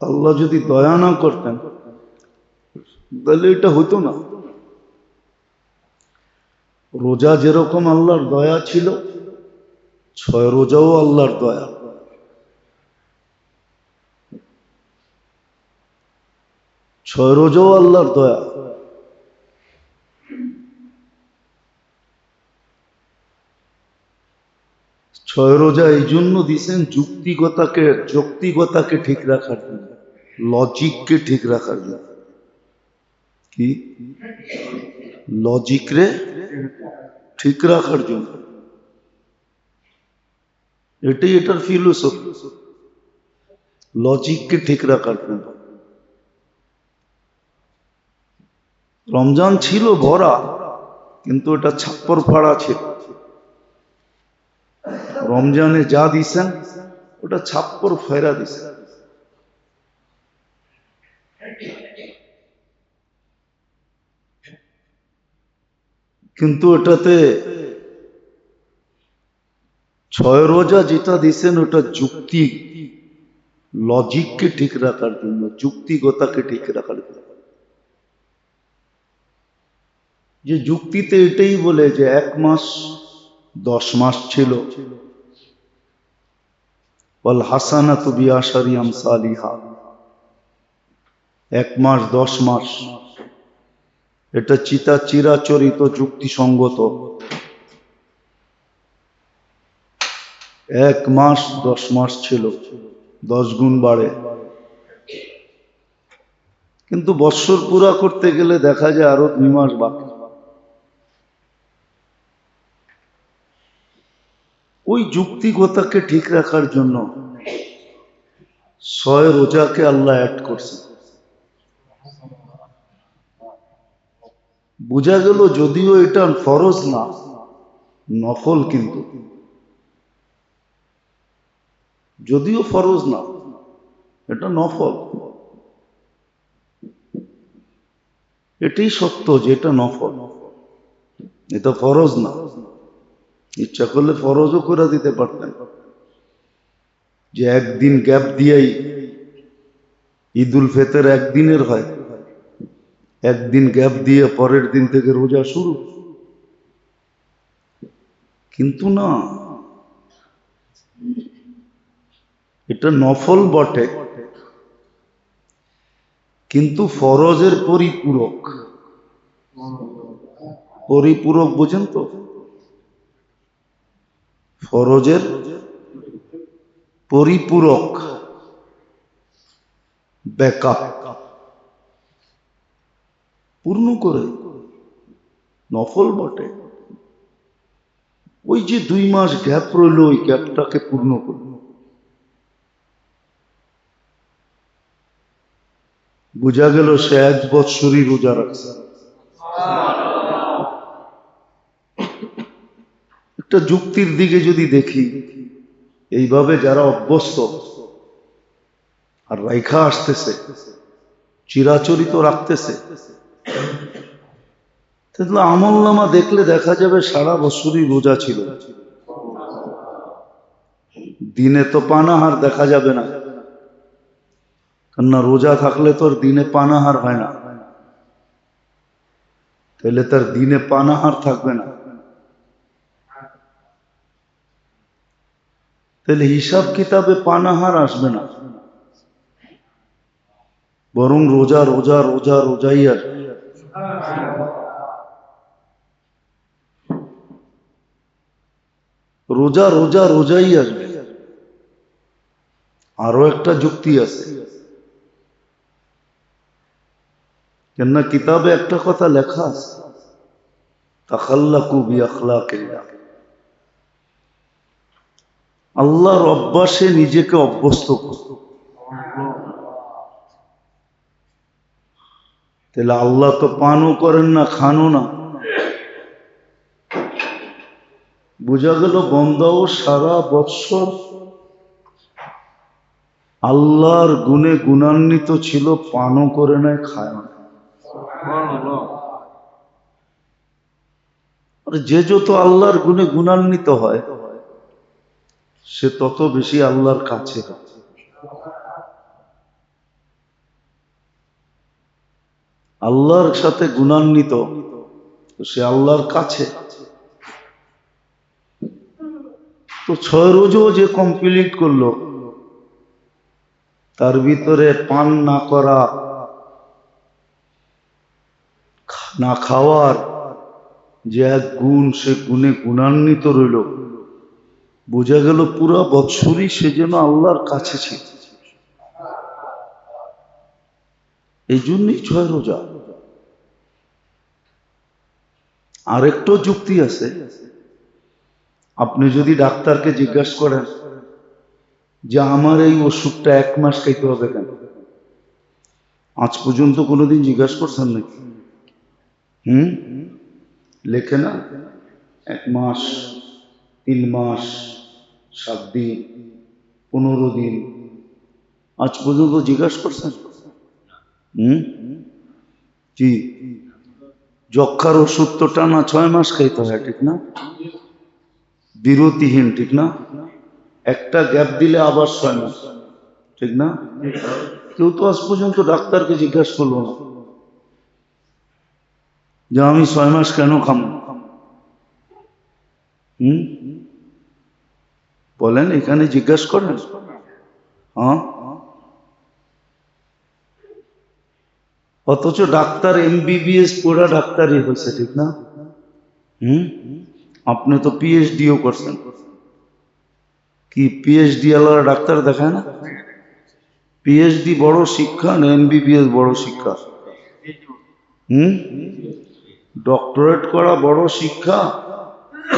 আল্লাহ যদি দয়া না করতেন তাহলে এটা হতো না। রোজা যেরকম আল্লাহর দয়া ছিল, 6 রোজাও আল্লাহর দয়া। 6 রোজাও আল্লাহর দয়া। 6 রোজা এই জন্য দিছেন যৌক্তিকতাকে ঠিক রাখার জন্য, লজিককে ঠিক রাখার জন্য। কি লজিক রে ঠিক রাখার জন্য, এটাই এটার ফিলোসফি, লজিককে ঠিক রাখার জন্য। রমজান ছিল ভরা, কিন্তু এটা ছাপ্পর ফাড়া ছিল। রমজানে যা দিছেন ওটা ছাপ্পর ফেরা দিছেন। কিন্তু এটাতে 6 রোজা যেটা দিছেন ওটা যুক্তি, লজিককে ঠিক রাখার জন্য, যুক্তিগতাকে ঠিক রাখার জন্য। যে যুক্তিতে এটাই বলে যে 1 মাস 10 মাস ছিল, ওয়াল হাসানাতু বিআশারি আমসালিহা, 1 মাস 10 মাস, এটা চিরাচরিত যুক্তিসঙ্গত। 1 মাস 10 মাস ছিল, 10 গুণ বাড়ে। কিন্তু বৎসর পুরা করতে গেলে দেখা যায় আরো 2 মাস বাকি। ওই যুক্তিগতাকে ঠিক রাখার জন্য 6 রোজাকে আল্লাহ অ্যাড করছে। বোঝা গেল যদিও এটা ফরজ না, নফল, কিন্তু যদিও ফরজ না, এটা নফল। এটাই সত্য যে এটা নফল, এটা ফরজ না। ইচ্ছা করলে ফরজও করে দিতে পারতেন, যে একদিন গ্যাপ দিয়েই ঈদুল ফিতর একদিনের হয়, একদিন গ্যাপ দিয়ে পরের দিন থেকে রোজা শুরু। কিন্তু না, এটা নফল বটে, কিন্তু ফরজের পরিপূরক। পরিপূরক বোঝেন তো? ফরজের পরিপূরক, ব্যাকআপ, পূর্ণ করে। নফল বটে, ওই যে 2 মাস গ্যাপ রইল, ওই গ্যাপটাকে পূর্ণ করল। বোঝা গেল সে 1 বৎসরই রোজা রাখছে। একটা যুক্তির দিকে যদি দেখি, এইভাবে যারা অভ্যস্ত আর রাইখা আসতেছে, চিরাচরিত রাখতেছে, তাহলে আমলনামা দেখলে দেখা যাবে সারা বছরই রোজা ছিল। দিনে তো পানাহার দেখা যাবে না, কেননা রোজা থাকলে তোর দিনে পানাহার হয় না, তাহলে তার দিনে পানাহার থাকবে না। তাহলে হিসাব কিতাবে পানাহার আসবে না, বরং রোজা রোজা রোজা রোজাই আসবে। রোজা রোজা রোজাই আসবে। আরো একটা যুক্তি আছে, কেননা কিতাবে একটা কথা লেখা আছে, তাখাল্লাকু বিআখলাকিল্লাহ, আল্লাহর অভ্যাসে নিজেকে অভ্যস্ত করো। তাহলে আল্লাহ তো পানও করেন না, খানও না। বোঝা গেল বন্দাও সারা বৎসর আল্লাহর গুণে গুণান্বিত ছিল, পানও করে নাই, খায় না। যে যত আল্লাহর গুণে গুণান্বিত হয়, সে তত বেশি আল্লাহর কাছে হয়। আল্লাহর সাথে গুণান্বিত, তো সে আল্লাহর কাছে। তো 6 রোজও যে কমপ্লিট করলো, তার ভিতরে পান না করা, না খাওয়ার যে এক গুণ, সে গুণে গুণান্বিত রইল। বোঝা গেল পুরা বৎসরই সে যেন আল্লাহর কাছে ছিল। এই জন্যই 6 রোজা। আরেকটা যুক্তি আছে, আপনি যদি ডাক্তারকে জিজ্ঞাসা করেন যে আমার এই ওষুধটা 1 মাস খাইতে হবে কেন, আজ পর্যন্ত কোনোদিন জিজ্ঞাসা করছেন নাকি? লেখে না 1 মাস, 3 মাস, 7 দিন, 15 দিন, আজ পর্যন্ত জিজ্ঞাসা করছেন? জি, যক্ষার ওষুধ তো টানা 6 মাস খাইতে হয়, ঠিক না? বিরতিহীন, ঠিক না? একটা গ্যাপ দিলে আবার 6 মাস, ঠিক না? কেউ তো আজ পর্যন্ত ডাক্তারকে জিজ্ঞাসা করলো না যে আমি 6 মাস কেন খাবো। বলেন, এখানে জিজ্ঞাসা করেন? হ্যাঁ। অথচ ডাক্তার MBBS পড়া ডাক্তারই হয়েছে, ঠিক না? আপনি তো PhDও করছেন। কি PhD আলাদা ডাক্তার দেখায় না? PhD বড় শিক্ষা না MBBS বড় শিক্ষা? ডক্টরেট করা বড় শিক্ষা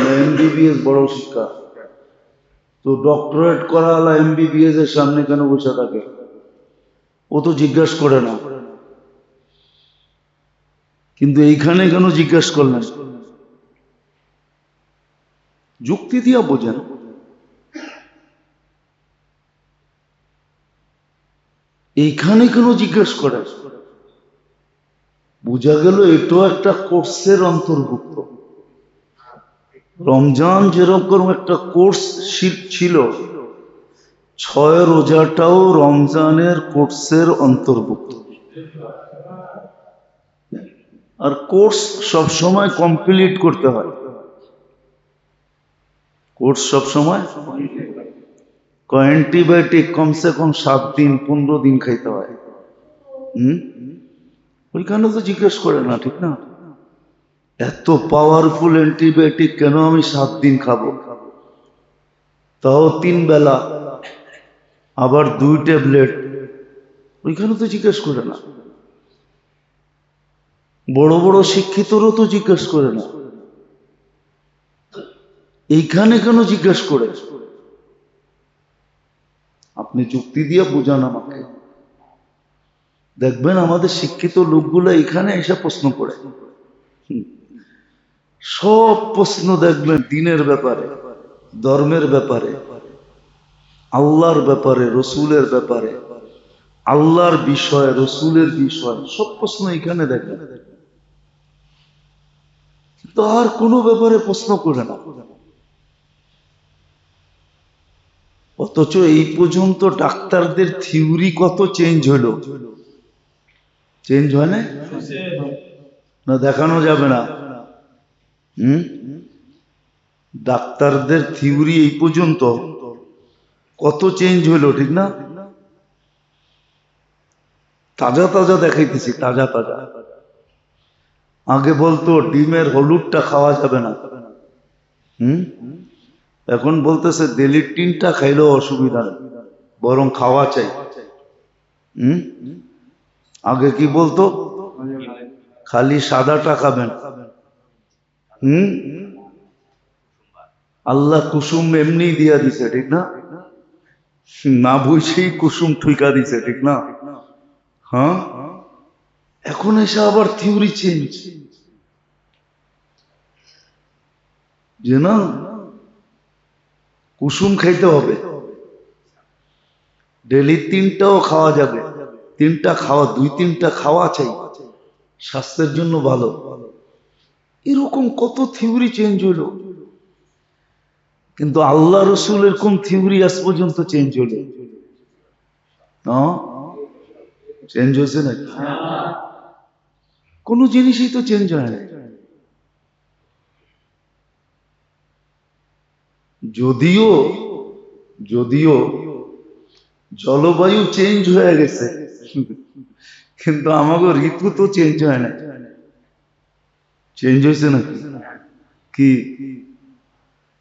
না MBBS বড় শিক্ষা? তো ডক্টরেট করা আলা MBBS এর সামনে কেন বসে থাকে? ও তো জিজ্ঞাসা করে না, কিন্তু এইখানে কেন জিজ্ঞাসা করলেন? যুক্তি দিয়া বোঝেন। এইখানে কেন জিজ্ঞাসা করে? বোঝা গেল এটাও একটা কোর্সের অন্তর্ভুক্ত। রমজান যেরকম একটা কোর্স ছিল, 6 রোজাটাও রমজানের কোর্সের অন্তর্ভুক্ত। আর কোর্স সবসময় কমপ্লিট করতে হয়। কোর্স সবসময় অ্যান্টিবায়োটিক কমসে কম 7 দিন 15 দিন খাইতে হয়। ওইখানে তো জিজ্ঞেস করে না, ঠিক না? এত পাওয়ারফুল অ্যান্টিবায়োটিক কেন আমি 7 দিন খাবো, তাও 3 বেলা, আবার 2 ট্যাবলেট? ওইখানে তো জিজ্ঞেস করে না। বড় বড় শিক্ষিতরও তো জিজ্ঞেস করে না। এইখানে কেন জিজ্ঞেস করে? আপনি যুক্তি দিয়ে বুঝান আমাকে। দেখবেন আমাদের শিক্ষিত লোকগুলো এখানে এসে প্রশ্ন করে, সব প্রশ্ন দেখবেন দিনের ব্যাপারে, ধর্মের ব্যাপারে, আল্লাহর ব্যাপারে, রসুলের ব্যাপারে, আল্লাহর বিষয়, রসুলের বিষয়, সব প্রশ্ন এখানে দেখবেন। কিন্তু আর কোনো ব্যাপারে প্রশ্ন করে না। অথচ এই পর্যন্ত ডাক্তারদের থিওরি কত চেঞ্জ হলো? চেঞ্জ হয় না? না দেখানো যাবে না? ডাক্তারদের থিওরি এই পর্যন্ত কত চেঞ্জ হলো, ঠিক না? তাজা তাজা দেখাইতেছি, তাজা তাজা। আগে বলতো ডিমের হলুদটা খাওয়া যাবে না, এখন বলতেছে ডেলি 3টা খাইলেও অসুবিধা নেই, বরং খাওয়া চাই। আগে কি বলতো? খালি সাদাটা খাবেন। আল্লাহ কুসুম এমনি দিয়া দিছে, ঠিক না? না বুঝেই কুসুম ঠুইকা দিছে, ঠিক না? হ্যাঁ। এখন এসে আবার থিওরি চেঞ্জ, যে না কুসুম খাইতে হবে, ডেলি 3টাও খাওয়া যাবে, 3টা খাওয়া, 2-3টা খাওয়া চাই, স্বাস্থ্যের জন্য ভালো। এরকম কত থিওরি চেঞ্জ হলো, কিন্তু আল্লাহ রসুলের কোন থিওরি আজ পর্যন্ত চেঞ্জ হলো? চেঞ্জ হয়েছে নাকি? কোনো জিনিসই তো চেঞ্জ হয় না। যদিও যদিও জলবায়ু চেঞ্জ হয়ে গেছে, কিন্তু আমাকে ঋতু তো চেঞ্জ হয় না। চেঞ্জ হয়েছে নাকি? কি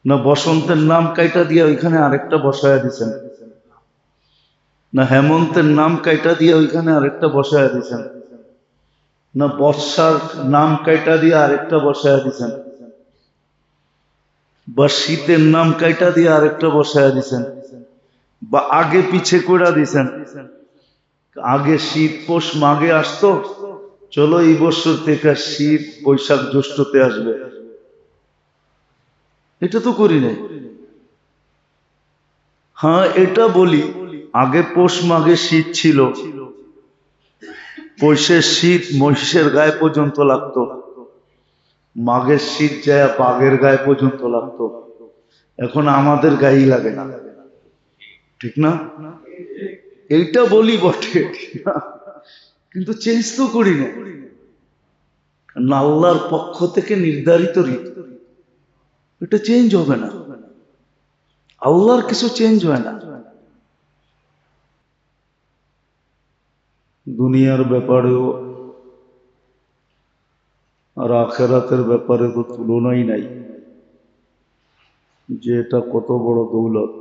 না বসন্তের নাম কাইটা দিয়ে ওইখানে আরেকটা বসায়া দিছেন, না হেমন্তের নাম কাইটা দিয়ে ওইখানে আরেকটা বসায়া দিছেন, না বর্ষার নাম কাইটা দিয়ে আরেকটা বসায়া দিছেন, বা শীতের নাম কাইটা দিয়ে আরেকটা বসায়া দিছেন, বা আগে পিছে কইরা দিছেন। আগে শীত পৌষ মাঘে আসতো, চলো এই বছর থেকে শীত বৈশাখ জ্যৈষ্ঠতে আসবে। এটা তো করি নাই। হ্যাঁ এটা বলি, আগে পৌষ মাঘে শীত ছিল, পৌষের শীত মহিষের গায়ে পর্যন্ত লাগতো, মাঘের শীত যায় বাঘের গায়ে পর্যন্ত লাগতো। এখন আমাদের গায়েই লাগে না, ঠিক না? এইটা বলি বটে, ঠিক না? কিন্তু চেঞ্জ তো করি না, কারণ আল্লাহর পক্ষ থেকে নির্ধারিত রীতি, এটা চেঞ্জ হবে না। আল্লাহর কিছু চেঞ্জ হয় না। দুনিয়ার ব্যাপারেও আর আখেরাতের ব্যাপারে তো তুলনাই নাই, যে এটা কত বড় দৌলত।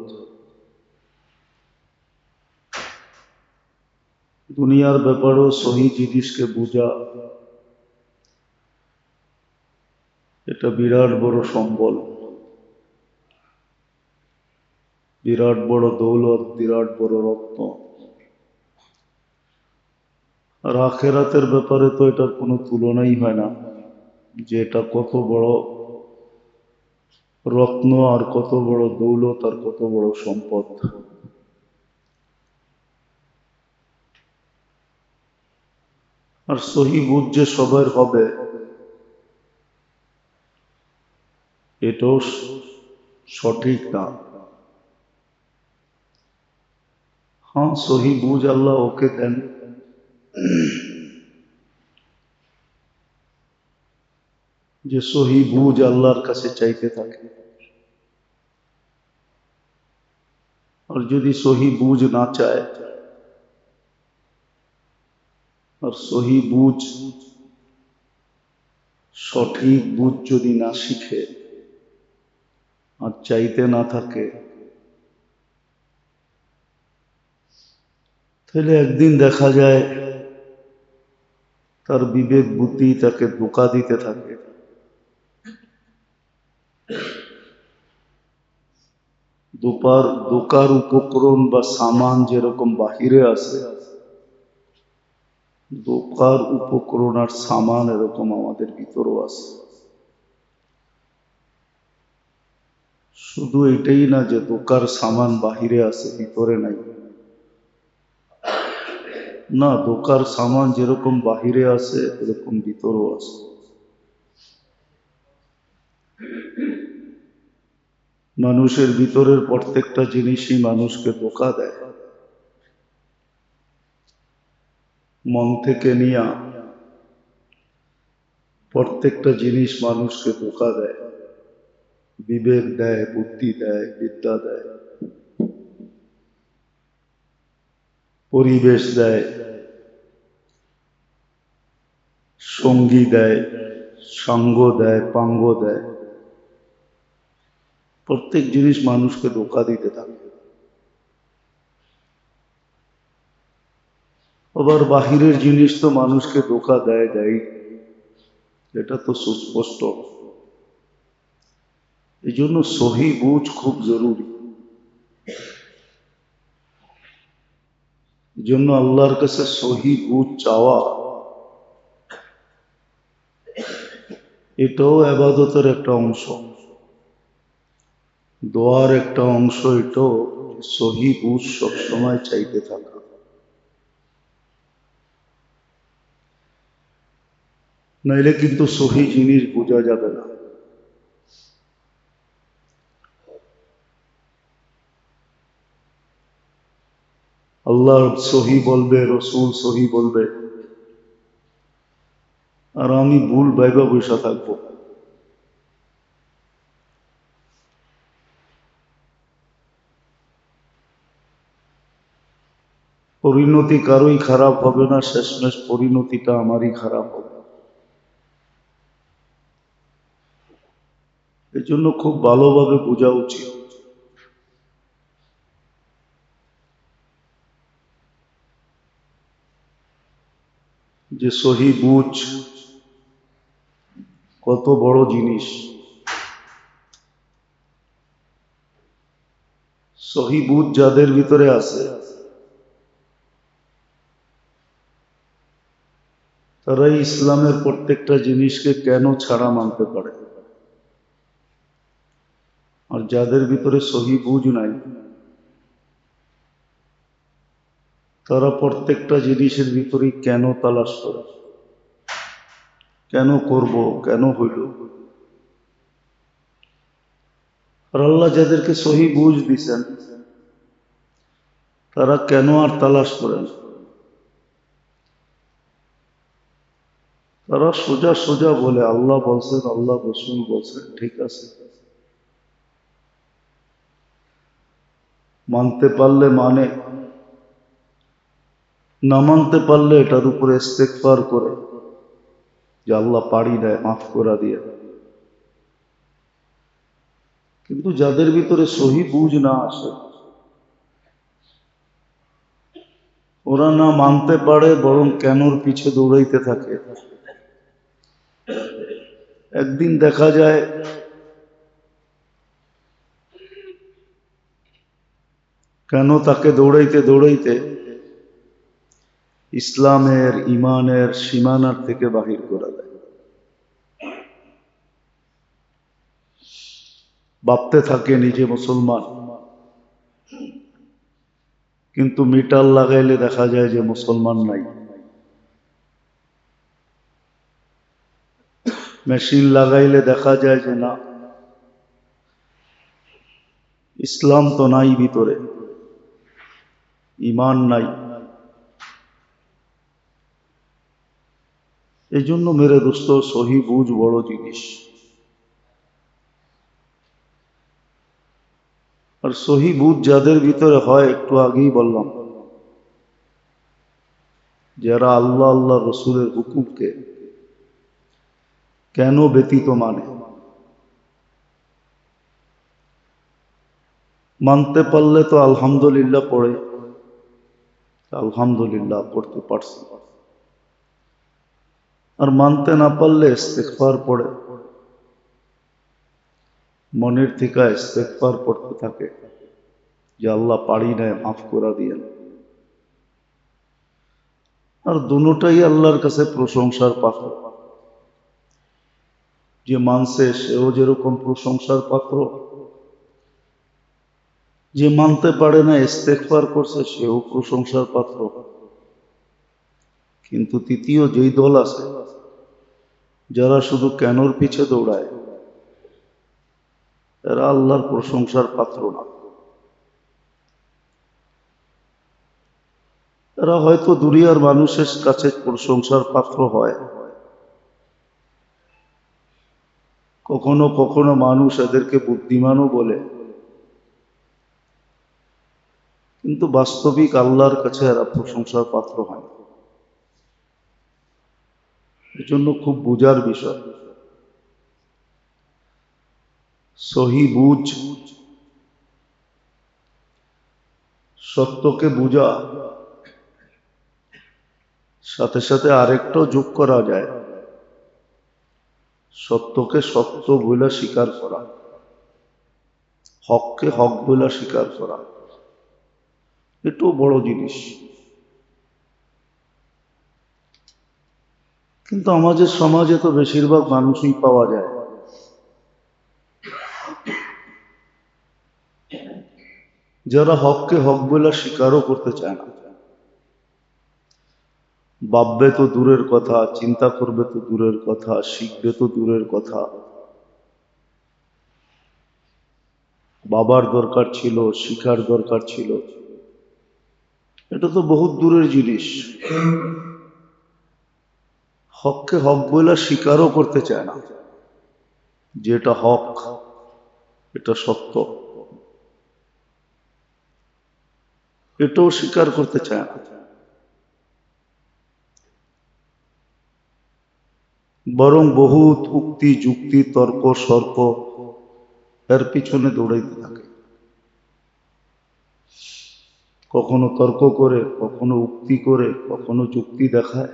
দুনিয়ার ব্যাপারেও সহি জিনিসকে বোঝা, এটা বিরাট বড় সম্বল, বিরাট বড় দৌলত, বিরাট বড় রত্ন। আর আখেরাতের ব্যাপারে তো এটার কোনো তুলনাই হয় না, যে এটা কত বড় রত্ন, আর কত বড় দৌলত, আর কত বড় সম্পদ। আর সহি বুঝ যে সবার হবে, এটাও সঠিক না। হ্যাঁ সহি বুঝ আল্লাহ ওকে দেন, যে সহি বুঝ আল্লাহর কাছে চাইতে থাকে। আর যদি সহি বুঝ না চায়, আর সহি বুঝ সঠিক বুঝ যদি না শিখে আর চাইতে না থাকে, তাহলে একদিন দেখা যায় তার বিবেক বুদ্ধি তাকে ধোঁকা দিতে থাকে। দোকার উপকরণ বা সামান যেরকম বাহিরে আছে, দোকার উপকরণ আর সামান এরকম আমাদের ভিতরও আছে। শুধু এটাই না যে দোকার সামান বাহিরে আছে ভিতরে নাই, না দোকার সামান যেরকম বাহিরে আছে এরকম ভিতরও আছে। মানুষের ভিতরের প্রত্যেকটা জিনিসই মানুষকে ধোঁকা দেয়, মন থেকে নিয়া প্রত্যেকটা জিনিস মানুষকে ধোঁকা দেয়, বিবেক দেয়, বুদ্ধি দেয়, বিদ্যা দেয়, পরিবেশ দেয়, সঙ্গী দেয়, সঙ্গ দেয়, পাঙ্গ দেয়। প্রত্যেক জিনিস মানুষকে ধোঁকা দিতে থাকে। আবার বাহিরের জিনিস তো মানুষকে ধোঁকা দেয় দেয়, এটা তো সুস্পষ্ট। এই জন্য সহি বুঝ খুব জরুরি। এই জন্য আল্লাহর কাছে সহি বুঝ চাওয়া, এটাও আবাদতের একটা অংশ, দোয়ার একটা অংশ। এটাও সহি বুঝ সবসময় চাইতে থাকা, নাইলে কিন্তু সহি জিনিস বোঝা যাবে না। আল্লাহ সহি বলবে, রসুল সহি বলবে, আর আমি ভুল ভাইবা বসে থাকবো। পরিণতি কারোই খারাপ হবে না, শেষমেশ পরিণতিটা আমারই খারাপ হবে। এজন্য খুব ভালোভাবে বোঝা উচিত যে সহি বুঝ কত বড় জিনিস। সহি বুঝ যাদের ভিতরে আছে তারাই ইসলামের প্রত্যেকটা জিনিসকে কেন ছাড়া মানতে পারে। আর যাদের ভিতরে সহি বুঝ নাই তারা প্রত্যেকটা জিনিসের ভিতরেই কেন তালাশ করে, কেন করব, কেন হইল। আর আল্লাহ যাদেরকে সহি বুঝ দিছেন তারা কেন আর তালাশ করেন। তারা সোজা সোজা বলে আল্লাহ বলছেন, আল্লাহ রসুল বলছেন, ঠিক আছে, মানতে পারলে মানে, না মানতে পারলে এটার উপরে ইস্তেগফার করে যে আল্লাহ পারি দেয়, মাফ করে দিয়ে। কিন্তু যাদের ভিতরে সহি বুঝ না আসে, ওরা না মানতে পারে বরং কেনর পিছে দৌড়াইতে থাকে। একদিন দেখা যায় কেন তাকে দৌড়াইতে দৌড়াইতে ইসলামের ইমানের সীমানার থেকে বাহির করা যায়। ভাবতে থাকে নিজে মুসলমান, কিন্তু মিটার লাগাইলে দেখা যায় যে মুসলমান নাই। মেশিন লাগাইলে দেখা যায় যে না, ইসলাম তো নাই ভিতরে, ইমান নাই। এই জন্য মেরে দোস্ত সহি বুঝ বড় জিনিস। আর সহি বুঝ যাদের ভিতরে হয়, একটু আগেই বললাম, যারা আল্লাহ আল্লাহ রসুলের হুকুমকে কেন ব্যতীত মানে। মানতে পারলে তো আলহামদুলিল্লাহ পড়ে, আলহামদুলিল্লাহ পড়তে পারছি। আর মানতে না পারলে ইস্তেগফার পড়ে, মনের থেকে ইস্তেগফার পড়তে থাকে যে আল্লাহ পারি নাই, মাফ করে দিয়েন। আর দুটোটাই আল্লাহর কাছে প্রশংসার পাত্র। যে মানছে সেও যেরকম প্রশংসার পাত্র, যে মানতে পারে না ইস্তেগফার করছে সেও প্রশংসার পাত্র। কিন্তু তৃতীয় যেই দল আছে যারা শুধু কেনর পিছে দৌড়ায়, এরা আল্লাহর প্রশংসার পাত্র না। এরা হয়তো দুনিয়ার মানুষের কাছে প্রশংসার পাত্র হয়, কখনো কখনো মানুষ এদেরকে বুদ্ধিমানও বলে, কিন্তু বাস্তবিক আল্লাহর কাছে এরা প্রশংসার পাত্র হয়। এজন্য খুব বুঝার বিষয়। সহি বুঝ, সত্যকে বুঝা, সাথে সাথে আরেকটাও যোগ করা যায়, সত্যকে সত্য বলে স্বীকার করা, হককে হক বলে স্বীকার করা, এটাও বড় জিনিস। কিন্তু আমাদের সমাজে তো বেশিরভাগ মানুষই পাওয়া যায় যারা হককে হক বলে স্বীকারও করতে চায় না। ভাববে তো দূরের কথা, চিন্তা করবে তো দূরের কথা, শিখবে তো দূরের কথা। বাবার দরকার ছিল, শিখার দরকার ছিল, এটা তো বহুত দূরের জিনিস। হককে হক বলে স্বীকারও করতে চায় না, যে এটা হক, এটা সত্য, এটাও স্বীকার করতে চায় না। বরং বহুত উক্তি যুক্তি তর্ক সর্ক এর পিছনে দৌড়াইতে থাকে। কখনো তর্ক করে, কখনো উক্তি করে, কখনো যুক্তি দেখায়।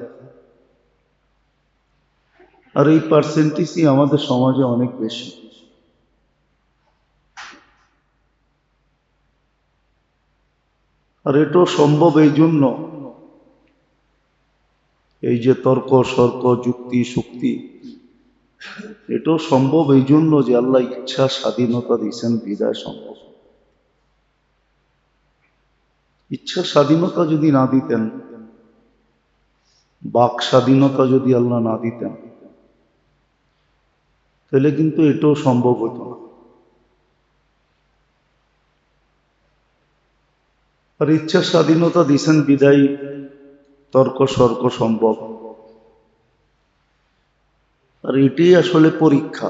আর এই পার্সেন্টেজই আমাদের সমাজে অনেক বেশি। আর এটাও সম্ভব এই জন্য, এই যে তর্ক সর্ক যুক্তি শুক্তি, এটাও সম্ভব এই জন্য যে আল্লাহ ইচ্ছা স্বাধীনতা দিয়েছেন বিদায় সম্ভব। ইচ্ছা স্বাধীনতা যদি না দিতেন, বাক স্বাধীনতা যদি আল্লাহ না দিতেন, তাহলে কিন্তু এটাও সম্ভব হতো না। আর ইচ্ছা স্বাধীনতা দিয়েছেন বিদায় তর্ক সর্ক সম্ভব। আর এটাই আসলে পরীক্ষা,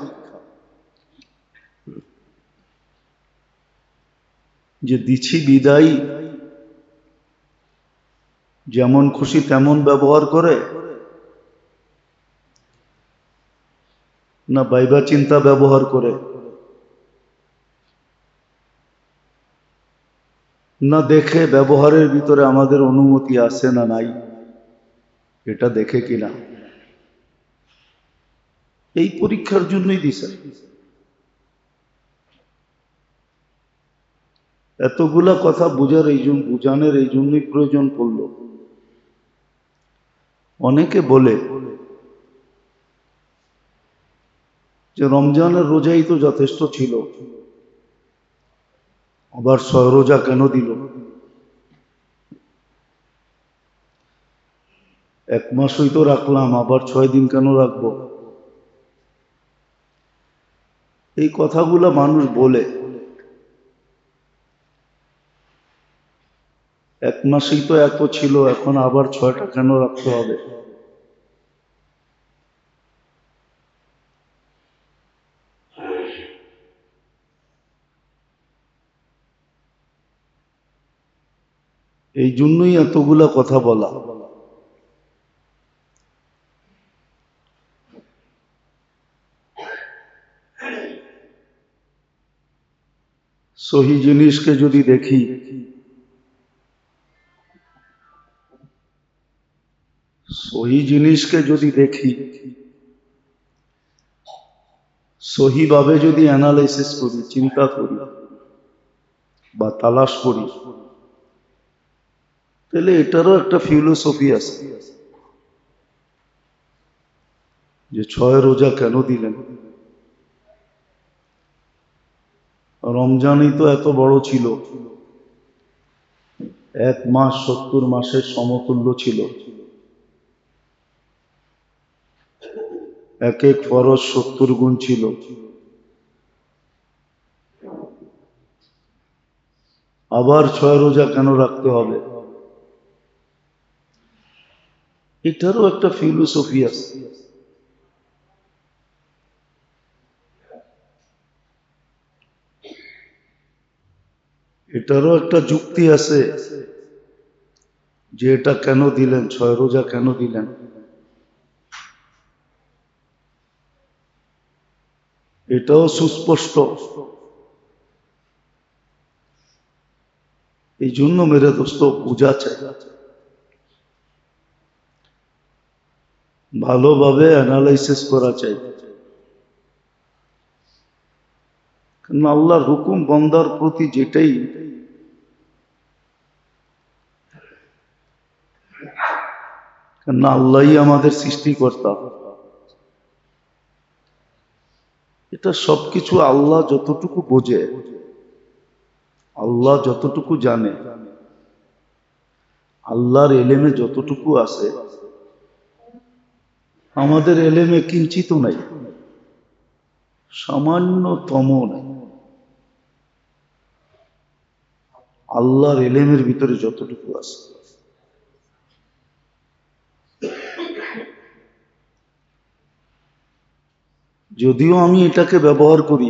যে দিছি বিদায় যেমন খুশি তেমন ব্যবহার করে, না বাইবা চিন্তা ব্যবহার করে, না দেখে ব্যবহারের ভিতরে আমাদের অনুমতি আছে না নাই, এটা দেখে কিনা। এই পরীক্ষার জন্যই দিছে। এতগুলা কথা বুঝানোর এই জন্যই প্রয়োজন পড়ল। অনেকে বলে যে রমজানের রোজাই তো যথেষ্ট ছিল, আবার 6 রোজা কেন দিল? 1 মাসই তো রাখলাম, আবার 6 দিন কেন রাখবো? এই কথাগুলা মানুষ বলে। 1 মাসই তো এত ছিল, এখন আবার 6টা কেন রাখতে হবে? এই জন্যই এতগুলা কথা বলা। সহি জিনিসকে যদি দেখি, সহি জিনিসকে যদি দেখি, সহিভাবে যদি অ্যানালাইসিস করি, চিন্তা করি বা তালাশ করি, তাহলে এটারও একটা ফিলোসফি আছে, যে 6 রোজা কেন দিলেন? রমজানই তো এত বড় ছিল, 1 মাস 70 মাসের সমতুল্য ছিল। এক এক ফরজ 70 গুণ ছিল। আবার 6 রোজা কেন রাখতে হবে? এটারও একটা ফিলোসফি আছে। এটারও একটা যুক্তি আছে, যে এটা কেন দিলেন, 6 রোজা কেন দিলেন। এটাও সুস্পষ্ট। এই জন্য মেরে দোস্ত বোঝা চাই, ভালোভাবে অ্যানালাইসিস করা চাই। কারণ আল্লাহর হুকুম বন্দার প্রতি যেটাই, কারণ আল্লাহই আমাদের সৃষ্টিকর্তা। এটা সবকিছু আল্লাহ যতটুকু বোঝে, আল্লাহ যতটুকু জানে, আল্লাহর এলেমে যতটুকু আছে, আমাদের এলেমে কিঞ্চিত নাই, সামান্যতম নাই। আল্লাহর এলেমের ভিতরে যতটুকু আছে, যদিও আমি এটাকে ব্যবহার করি,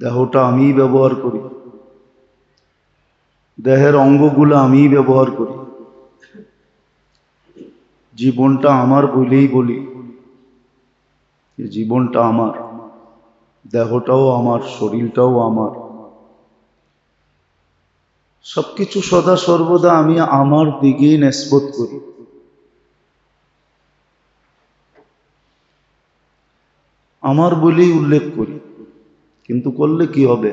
দেহটা আমিই ব্যবহার করি, দেহের অঙ্গগুলো আমিই ব্যবহার করি, জীবনটা আমার বলেই বলি, জীবনটা আমার, দেহটাও আমার, শরীরটাও আমার, সবকিছু সদা সর্বদা আমি আমার দিকেই নিসবত করি। আমার বলেই উল্লেখ করি, কিন্তু করলে কি হবে?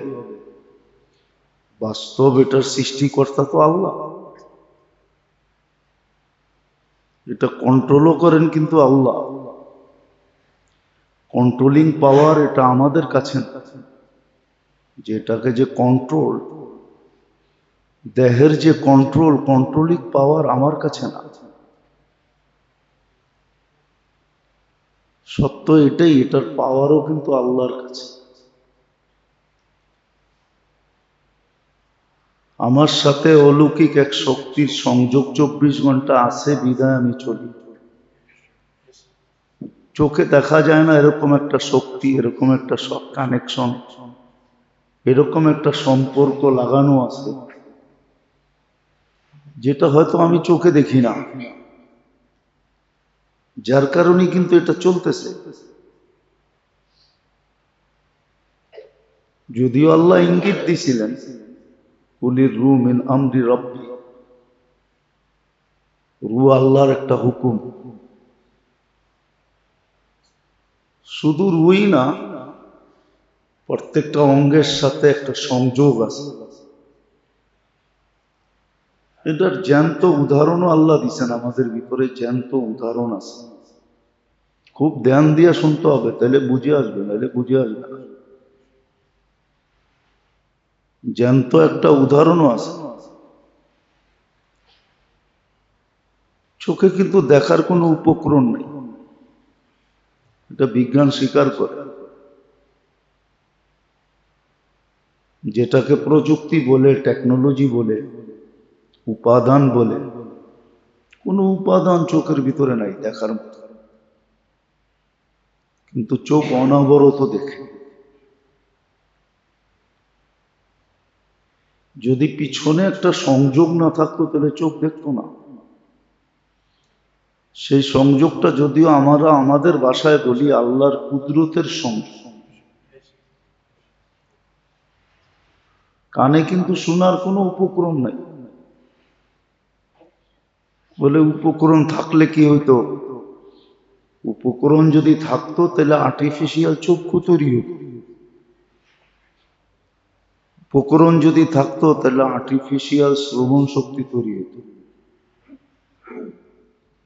বাস্তব এটার সৃষ্টিকর্তা তো আল্লাহ, এটা কন্ট্রোলও করেন কিন্তু আল্লাহ। কন্ট্রোলিং পাওয়ার এটা আমাদের কাছে না, যেটাকে যে কন্ট্রোল, দেহের যে কন্ট্রোলিং পাওয়ার আমার কাছে না। সত্য এটাই, এটার পাওয়ারও কিন্তু আল্লাহর কাছে। আমার সাথে অলৌকিক এক শক্তির সংযোগ 24 ঘন্টা আছে বিদায় আমি চলি। চোখে দেখা যায় না এরকম একটা শক্তি, এরকম একটা কানেকশন, এরকম একটা সম্পর্ক লাগানো আছে, যেটা হয়তো আমি চোখে দেখি না, যার কারণে কিন্তু এটা চলতেছে। যদিও আল্লাহ ইঙ্গিত দিছিলেন, কুলির রু মিন আমরি রব্বি, রু আল্লাহর একটা হুকুম। শুধু রুই না, প্রত্যেকটা অঙ্গের সাথে একটা সংযোগ আছে। এটার জ্যান্ত উদাহরণও আল্লাহ দিচ্ছেন আমাদের ভিতরে, জ্যান্ত উদাহরণ আছে। খুব ধ্যান দিয়ে শুনতে হবে, তাহলে বুঝে আসবে, নাহলে বুঝে আসবে না। জ্যান্ত একটা উদাহরণও আছে। চোখে কিন্তু দেখার কোনো উপকরণ নেই, এটা বিজ্ঞান স্বীকার করে। যেটাকে প্রযুক্তি বলে, টেকনোলজি বলে, উপাদান বলে, কোনো উপাদান চোখের ভিতরে নাই দেখার মতো, কিন্তু চোখ অনবরত দেখে। যদি পিছনে একটা সংযোগ না থাকতো তাহলে চোখ দেখতো না। সেই সংযোগটা যদিও আমরা আমাদের ভাষায় বলি আল্লাহর কুদরতের সংযোগ। কানে কিন্তু শোনার কোনো উপকরণ নাই। বলে উপকরণ থাকলে কি হইতো? উপকরণ যদি থাকতো তাহলে আর্টিফিশিয়াল চক্ষু তৈরি হতো। উপকরণ যদি থাকতো তাহলে আর্টিফিশিয়াল শ্রবণ শক্তি তৈরি হতো।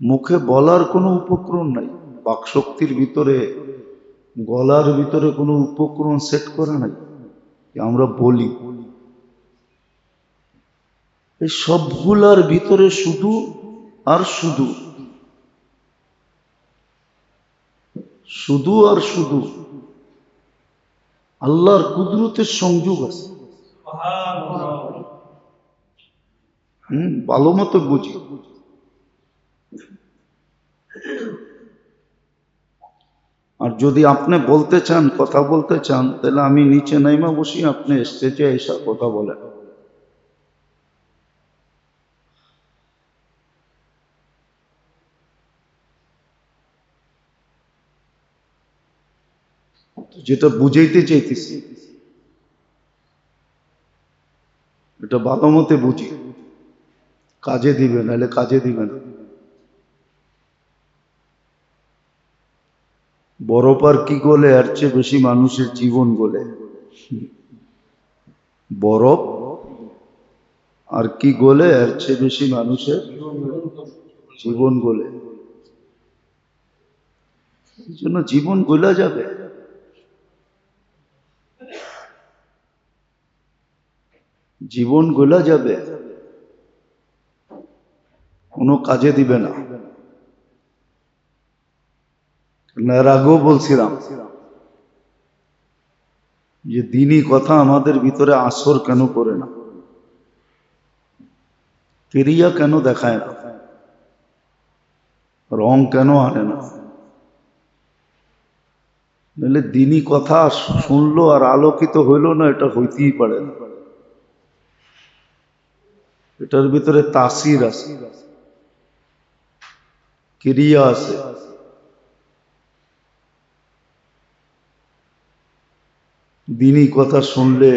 মুখে বলার কোনো উপকরণ নাই, বাকশক্তির ভিতরে, গলার ভিতরে কোনো উপকরণ সেট করা নাই, আমরা বলি। এই সবগুলার ভিতরে শুধু আর শুধু, শুধু আর শুধু আল্লাহর কুদরতের সংযোগ আছে। ভালো মতো বুঝি। আর যদি আপনি বলতে চান, কথা বলতে চান, তাহলে আমি নিচে নাইমা বসি, আপনি স্টেজে এসে কথা বলেন। যেটা বুঝাইতে চাইতেছি এটা ভালো মতে বুঝি, কাজে দিবে, নাহলে কাজে দিবে না। বরফ আর কি গলে? এর চেয়ে বেশি মানুষের জীবন গলে। বরফ আর কি গলে? এর চেয়ে বেশি মানুষের জীবন গলে। এই জন্য জীবন গলা যাবে, জীবন গলা যাবে, কোনো কাজে দিবে না। এর আগেও বলছিলাম যে দিনই কথা আমাদের ভিতরে আসর কেন করে না, ক্রিয়া কেন দেখায় না, রং কেন আনে না, নাহলে দিনই কথা শুনলো আর আলোকিত হইল না, এটা হইতেই পারে না। এটার ভিতরে তাসির আছে, ক্রিয়া আছে। দিনই কথা শুনলে,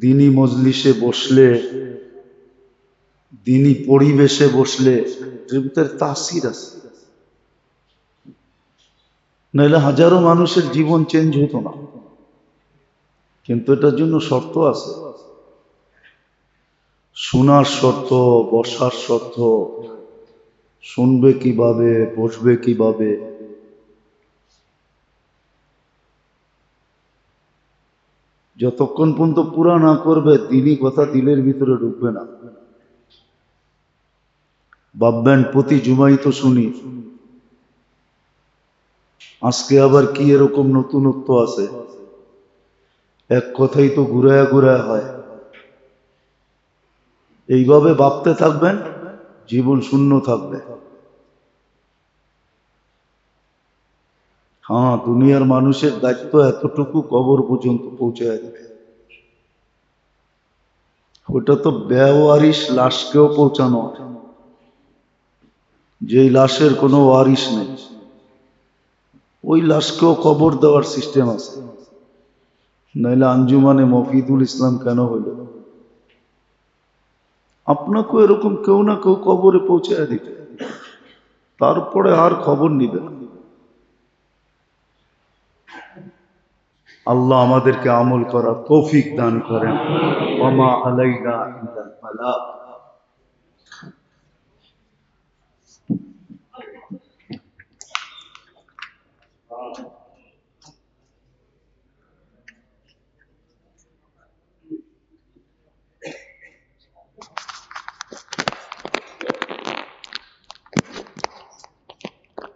দিনই মজলিসে বসলে, দিনই পরিবেশে বসলে এর ভিতরে তাসির আছে। নাহলে হাজারো মানুষের জীবন চেঞ্জ হতো না। কিন্তু এটার জন্য শর্ত আছে, শোনার শর্ত, বসার শর্ত, শুনবে কিভাবে, বসবে কিভাবে। যতক্ষণ পর্যন্ত পুরা না করবে দিনই কথা দিলের ভিতরে ঢুকবে না। ভাববেন প্রতি জুমাই তো শুনি, আজকে আবার কি এরকম নতুনত্ব আছে? এক কথাই তো ঘুরায়া ঘুরায়া হয়। এইভাবে ভাবতে থাকবেন, জীবন শূন্য থাকবে। হ্যাঁ, দুনিয়ার মানুষের দায়িত্ব এতটুকু, কবর পর্যন্ত পৌঁছায় দেবে। ওটা তো বেওয়ারিশ লাশকেও পৌঁছানো, যেই লাশের কোনো ওয়ারিশ নেই, ওই লাশকেও কবর দেওয়ার সিস্টেম আছে। নাইলে আঞ্জুমানে মফিদুল ইসলাম কেন হইল? আপনাকেও এরকম কেউ না কেউ কবরে পৌঁছায় দিবে, তারপরে আর খবর নিবে না। আল্লাহ আমাদেরকে আমল করার তৌফিক দান করেন। ওমা আলাইনা ইল্লাল বালাগ।